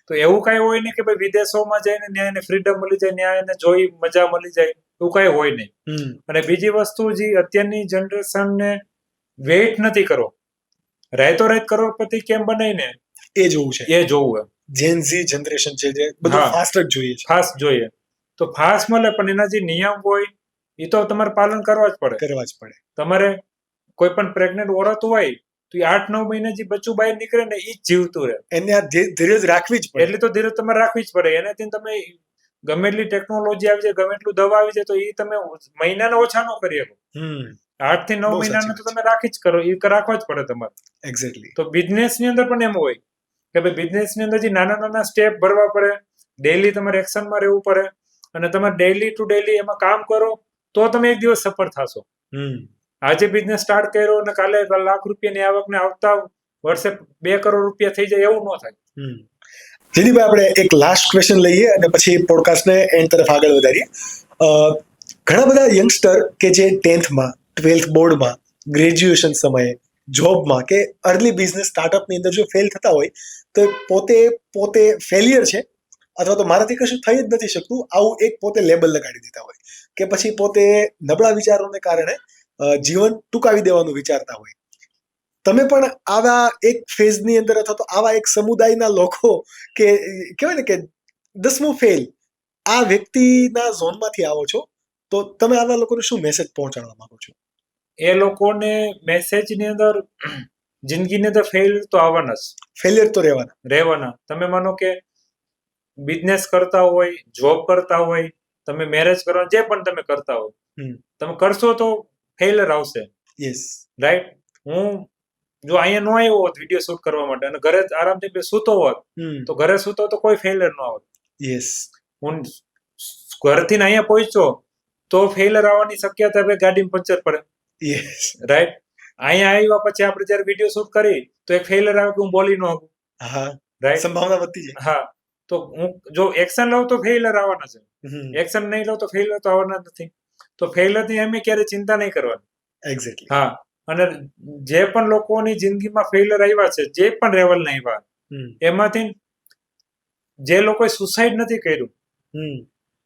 તો એવું કઈ હોય નહીં કે ભાઈ વિદેશોમાં જઈને ત્યાં એને ફ્રીડમ મળી જાય, ત્યાં એને જોઈ મજા મળી જાય, એવું કઈ હોય નહીં. અને બીજી વસ્તુ જે અત્યારની જનરેશનને વેઇટ નથી કરવો, રહેતો રહેત કરોડપતિ કેમ બનાય ને એ જોવું છે, એ જોવું. જેન ઝી જનરેશન છે જે બધું ફાસ્ટ જ જોઈએ છે. ફાસ્ટ જોઈએ તો ફાસ્ટ મળે, પણ એના જે નિયમ હોય એ તો તમારે પાલન કરવા જ પડે. તમારે કોઈ પણ પ્રેગ્નન્ટ ઓરત હોય તો 8-9 મહિને જે બચ્ચું બહાર નીકળે ને એ જ જીવતું રહે. એને આ ધીરજ રાખવી જ પડે. એટલે તો ધીરજ તમારે રાખવી જ પડે. એનાથી તમે ગમે એટલી ટેકનોલોજી આવી જાય, ગમે એટલું દવા આવી જાય, તો એ તમે મહિનાના ઓછા ન કરી શકો. 8 થી 9 મહિનાનું તો તમે રાખી જ કરો, એ રાખવા જ પડે તમારે. એક્ઝેક્ટલી. તો બિઝનેસ ની અંદર પણ એમ હોય કે ભાઈ બિઝનેસ ની અંદર જે નાના નાના સ્ટેપ ભરવા પડે, ડેઈલી તમારે એક્શનમાં રહેવું પડે, અને તમે ડેઈલી ટુ ડેઈલી એમાં કામ કરો તો તમે એક દિવસ સફળ થશો. આજે બિઝનેસ સ્ટાર્ટ કર્યો અને કાલે ₹1 લાખ ની આવકને આવતા વર્ષે 2 કરોડ રૂપિયા થઈ જાય એવું ન થાય. જયદીપભાઈ, આપણે એક લાસ્ટ ક્વેશ્ચન લઈએ અને પછી પોડકાસ્ટને એન્ડ તરફ આગળ વધારીએ. ઘણા બધા યંગસ્ટર કે જે 10th-માં 12th બોર્ડમાં ગ્રેજ્યુએશન સમયે જોબમાં કે અર્લી બિઝનેસ સ્ટાર્ટઅપની અંદર જો ફેલ થતા હોય તો પોતે ફેલિયર છે અથવા તો મારાથી કશું થઈ જ નથી શકતું આવું એક પોતે લેબલ લગાડી દેતા હોય, કે પછી પોતે નબળા વિચારોને કારણે જીવન ટૂંકાવી દેવાનું વિચારતા હોય. તમે પણ આવા એક ફેઝની અંદર અથવા તો આવા એક સમુદાયના લોકો કે કહેવાય ને કે 10મું ફેલ આ વ્યક્તિના ઝોનમાંથી આવો છો, તો તમે આવા લોકોને શું મેસેજ પહોંચાડવા માંગો છો? એ લોકોને મેસેજની અંદર જિંદગીની અંદર ફેલ તો આવવાના જ, ફેલિયર તો રહેવાના. તમે માનો કે બિઝનેસ કરતા હોય, જોબ કરતા હોય, તમે મેરેજ કરવા, જે પણ તમે કરતા હોય, તમે કરશો તો ફેલિયર આવશે. Yes, right. હું જો અહીંયા નો આવ્યો હોત વિડીયો શૂટ કરવા માટે અને ઘરે આરામથી સૂતો હોત, તો ઘરે સૂતો તો કોઈ ફેલિયર ન આવત. યસ. હું ઘરથી અહીંયા પહોંચ્યો તો ફેલિયર આવવાની શક્યતા ભાઈ ગાડીમાં પંચર પડે. Yes, right. અહીંયા આવ્યા પછી આપણે જયારે વિડીયો શૂટ કરી તો એક ફેલિયર આવે કે હું બોલી ન શકું. હા, રાઈટ. સંભાવના વધતી જાય. હા, તો હું જો એક્શન લઉં તો ફેલિયર આવવાના છે, એક્શન નહીં લઉં તો ફેલિયર તો આવવાના નથી. તો ફેલિયર ની એમ ક્યારે ચિંતા નહીં કરવાની. એક્ઝેક્ટલી. હા, અને જે પણ લોકોની જિંદગીમાં ફેલિયર આવ્યા છે, જે પણ લેવલના આવ્યા, એમાંથી જે લોકોએ સુસાઇડ નથી કર્યું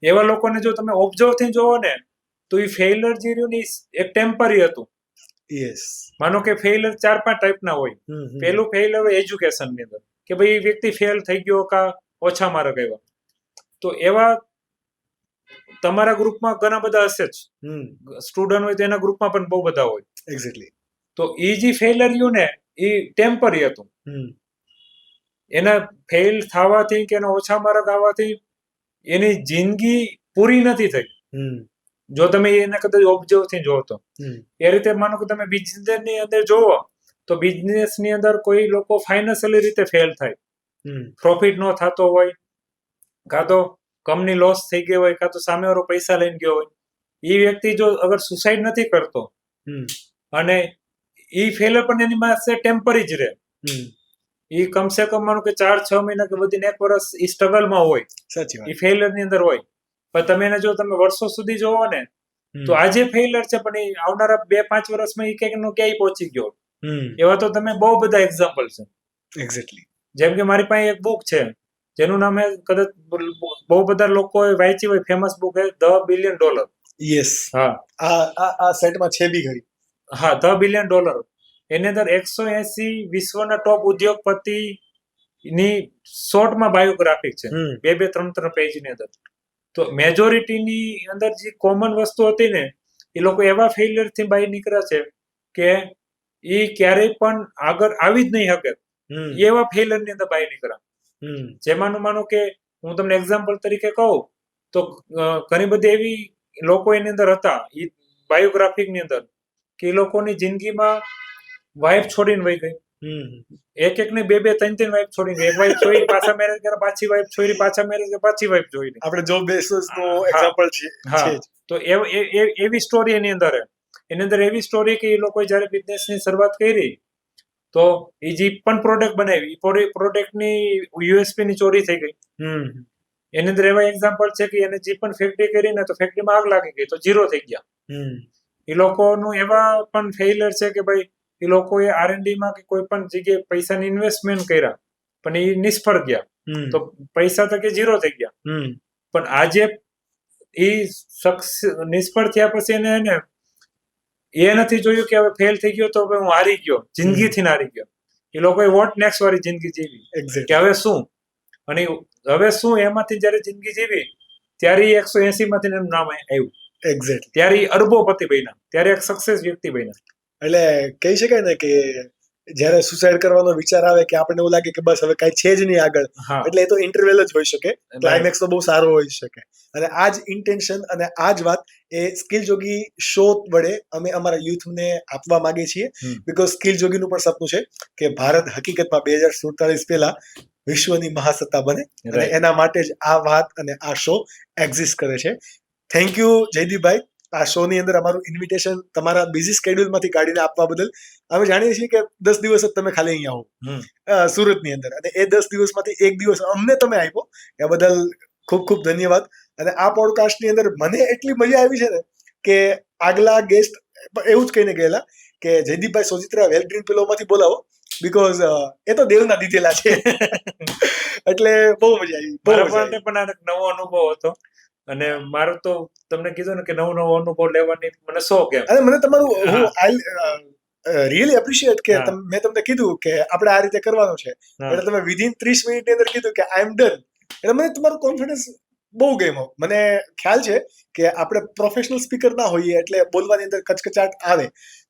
એવા લોકોને જો તમે ઓબ્ઝર્વ થી જોવો ને તો એ ફેલિયર જે રહ્યું ને એક ટેમ્પરરી હતું. યસ. માનો કે ફેલિયર 4-5 ટાઈપના હોય. પેલું ફેલિયર હોય એજ્યુકેશન ની અંદર, કે ભાઈ એ વ્યક્તિ ફેલ થઈ ગયો કા ઓછા માર્ક આવ્યા, તો એવા તમારા ગ્રુપમાં ઘણા બધા હશે જ. સ્ટુડન્ટ હોય તો એના ગ્રુપમાં પણ બહુ બધા હોય. એક્ઝેક્ટલી. તો એ જે ફેલર રહ્યું ને એ ટેમ્પરરી હતું. એના ફેલ થવાથી કે એના ઓછા માર્ક આવવાથી એની જિંદગી પૂરી નથી થઈ. જો તમે એને કદાચ ઓબ્ઝર્વ થી જોવો તો એ રીતે માનો કે તમે બિઝનેસ ની અંદર જોવો તો બિઝનેસ ની અંદર કોઈ લોકો ફાઇનાન્શિયલી રીતે ફેલ થાય, પ્રોફિટ નો થતો હોય, કાં તો કંપની લોસ થઈ ગઈ હોય, કાં તો સામેવાળો પૈસા લઈને ગયો હોય, એ વ્યક્તિ જો અગર સુસાઇડ નથી કરતો અને એ ફેલર પણ એની પાસે ટેમ્પરરી જ રહે, એ કમસે કમ માનો કે 4-6 મહિના કે વધીને 1 વર્ષ એ સ્ટ્રગલમાં હોય, સાચી વાત. એ ફેલર ની અંદર હોય. પણ તમે એને જો તમે વર્ષો સુધી જોવો ને તો આજે ફેલર છે પણ એ આવનારા 2-5 વર્ષમાં એ ક્યાંક નો ક્યાંય પહોંચી ગયો. એવા તો તમે બહુ બધા એક્ઝામ્પલ છે. એક્ઝેક્ટલી. જેમ કે મારી પાસે એક બુક છે જેનું નામ કદાચ બહુ બધા લોકોએ વાંચી હોય, ફેમસ બુક છે $10 બિલિયન. યસ. હા, આ સેટમાં છે બી ખરી. હા, $10 બિલિયન. એની અંદર 180 વિશ્વના ટોપ ઉદ્યોગપતિ ની શોર્ટમાં બાયોગ્રાફિક છે, 2-3 પેજની અંદર. તો મેજોરિટીની અંદર જે કોમન વસ્તુ હતી ને એ લોકો એવા ફેલિયર થી બહાર નીકળ્યા છે કે એ ક્યારેય પણ આગળ આવી જ નહીં શકે, એવા ફેલિયર ની અંદર બહાર નીકળ્યા. જેમાંનું માનો કે હું તમને એક્ઝામ્પલ તરીકે કહું તો ઘણી બધી એવી લોકો એની અંદર હતા એ બાયોગ્રાફિક ની અંદર કે એ લોકોની જિંદગીમાં વાઇફ છોડીને વહી ગઈ, એક ને 2-3 વાઇફ છોડીને, એક વાઇફ છોડી પાછા મેરેજ કર્યા, પાછી વાઇફ છોડી પાછા મેરેજ કર્યા, પાછી વાઇફ છોડી. આપણે જો બેસસ નો એક્ઝામ્પલ છે. હા, તો એવી સ્ટોરી એની અંદર એવી સ્ટોરી કે એ લોકોએ જ્યારે બિઝનેસ ની શરૂઆત કરી તો એ જે પણ પ્રોડક્ટ બનાવી એ પ્રોડક્ટ ની યુએસપી ની ચોરી થઈ ગઈ. એની અંદર એવા એક્ઝામ્પલ છે કે એને જે પણ ફેક્ટરી કરી ને તો ફેક્ટરીમાં આગ લાગી ગઈ તો ઝીરો થઈ ગયા. એ લોકોનું એવા પણ ફેઇલર છે કે ભાઈ એ લોકોએ R&D માં કે કોઈ પણ જગ્યાએ પૈસાની ઇન્વેસ્ટમેન્ટ કર્યા પણ એ નિષ્ફળ ગયા, તો પૈસા તો કે ઝીરો થઈ ગયા. પણ આજે એ નિષ્ફળ થયા પછી એને એ નથી જોયું કે હવે ફેલ થઈ ગયો તો હવે હું હારી ગયો, જિંદગીથી હારી ગયો. એ લોકોએ વોટ નેક્સ્ટ વાળી જિંદગી જીવી કે હવે શું, અને હવે શું એમાંથી જયારે જિંદગી જીવી ત્યારે 180 માંથી એનું નામ આવ્યું. એક્ઝેક્ટ. ત્યારે અરબોપતિ બન્યા, ત્યારે એક સક્સેસ વ્યક્તિ બન્યા. એટલે કહી શકાય ને કે જયારે સુસાઇડ કરવાનો વિચાર આવે કે આપણને એવું લાગે કે બસ હવે કઈ છે જ નહીં આગળ, એટલે એ તો ઇન્ટરવેલ જ હોઈ શકે, ક્લાઇમેક્સ તો બહુ સારો હોઈ શકે. અને આ જ ઇન્ટેન્શન અને આ જ વાત એ સ્કિલ જોગી શો વડે અમે અમારા યુથને આપવા માંગીએ છીએ. બીકોઝ સ્કિલ જોગીનું પણ સપનું છે કે ભારત હકીકતમાં 2047 પહેલા વિશ્વની મહાસત્તા બને, અને એના માટે જ આ વાત અને આ શો એક્ઝિસ્ટ કરે છે. થેન્ક યુ જયદીપભાઈ, આ શો ની અંદર અમારું ઇન્વિટેશન તમારા બિઝી સ્કેડ્યુલ માંથી કાઢીને આપવા બદલ. અમે જાણીએ છીએ કે 10 દિવસ જ તમે ખાલી અહીંયા હો સુરત ની અંદર, અને એ 10 દિવસમાંથી 1 દિવસ અમને તમે આપ્યો, એ બદલ ખૂબ ખૂબ ધન્યવાદ. અને આ પોડકાસ્ટ ની અંદર મને એટલી મજા આવી છે ને કે આગલા ગેસ્ટ એવું જ કહીને ગયેલા કે જયદીપભાઈ સોજિત્રા વેલ ડ્રીમ પિલો માંથી બોલાવો, બીકોઝ એ તો દેવના દીધેલા છે. એટલે બહુ મજા આવી. મારા માટે પણ આ નવો અનુભવ હતો, અને મારું તો તમને કીધું ને કે નવો અનુભવ લેવાની મને શોખ એમ. અને મને તમારું હું રિયલી એપ્રિશિએટ કે મેં તમને કીધું કે આપણે આ રીતે કરવાનું છે, એટલે તમે વિધિન 30 મિનિટની અંદર કીધું કે આઈ એમ ડન. એટલે મને તમારું કોન્ફિડન્સ બહુ ગમ્યો. મને ખ્યાલ છે કે આપણે પ્રોફેશનલ સ્પીકર ના હોઈએ એટલે બોલવાની અંદર કચકચાટ આવે,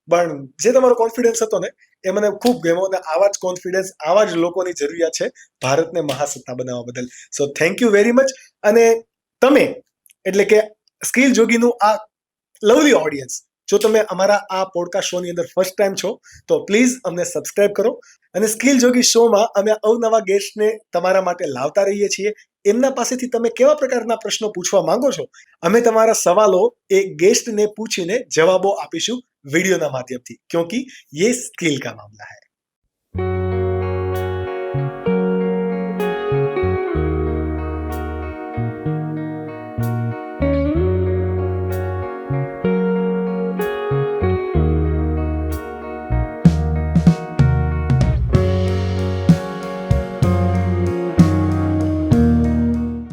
પણ જે તમારો કોન્ફિડન્સ હતો ને એ મને ખૂબ ગમ્યો. અને આવા જ કોન્ફિડન્સ, આવા જ લોકોની જરૂરિયાત છે ભારતને મહાસત્તા બનાવવા બદલ. So thank you very much. અને તમે એટલે કે સ્કિલ જોગીનું આ લવલી ઓડિયન્સ, જો તમે અમારા આ પોડકાસ્ટ શો ની અંદર ફર્સ્ટ ટાઈમ છો તો પ્લીઝ અમને સબસ્ક્રાઇબ કરો. અને સ્કિલ જોગી શોમાં અમે અવનવા ગેસ્ટને તમારા માટે લાવતા રહીએ છીએ. એમના પાસેથી તમે કેવા પ્રકારના પ્રશ્નો પૂછવા માંગો છો, અમે તમારા સવાલો એ ગેસ્ટને પૂછીને જવાબો આપીશું વિડીયોના માધ્યમથી, ક્યોંકि યે સ્કિલ કા મામલા હૈ.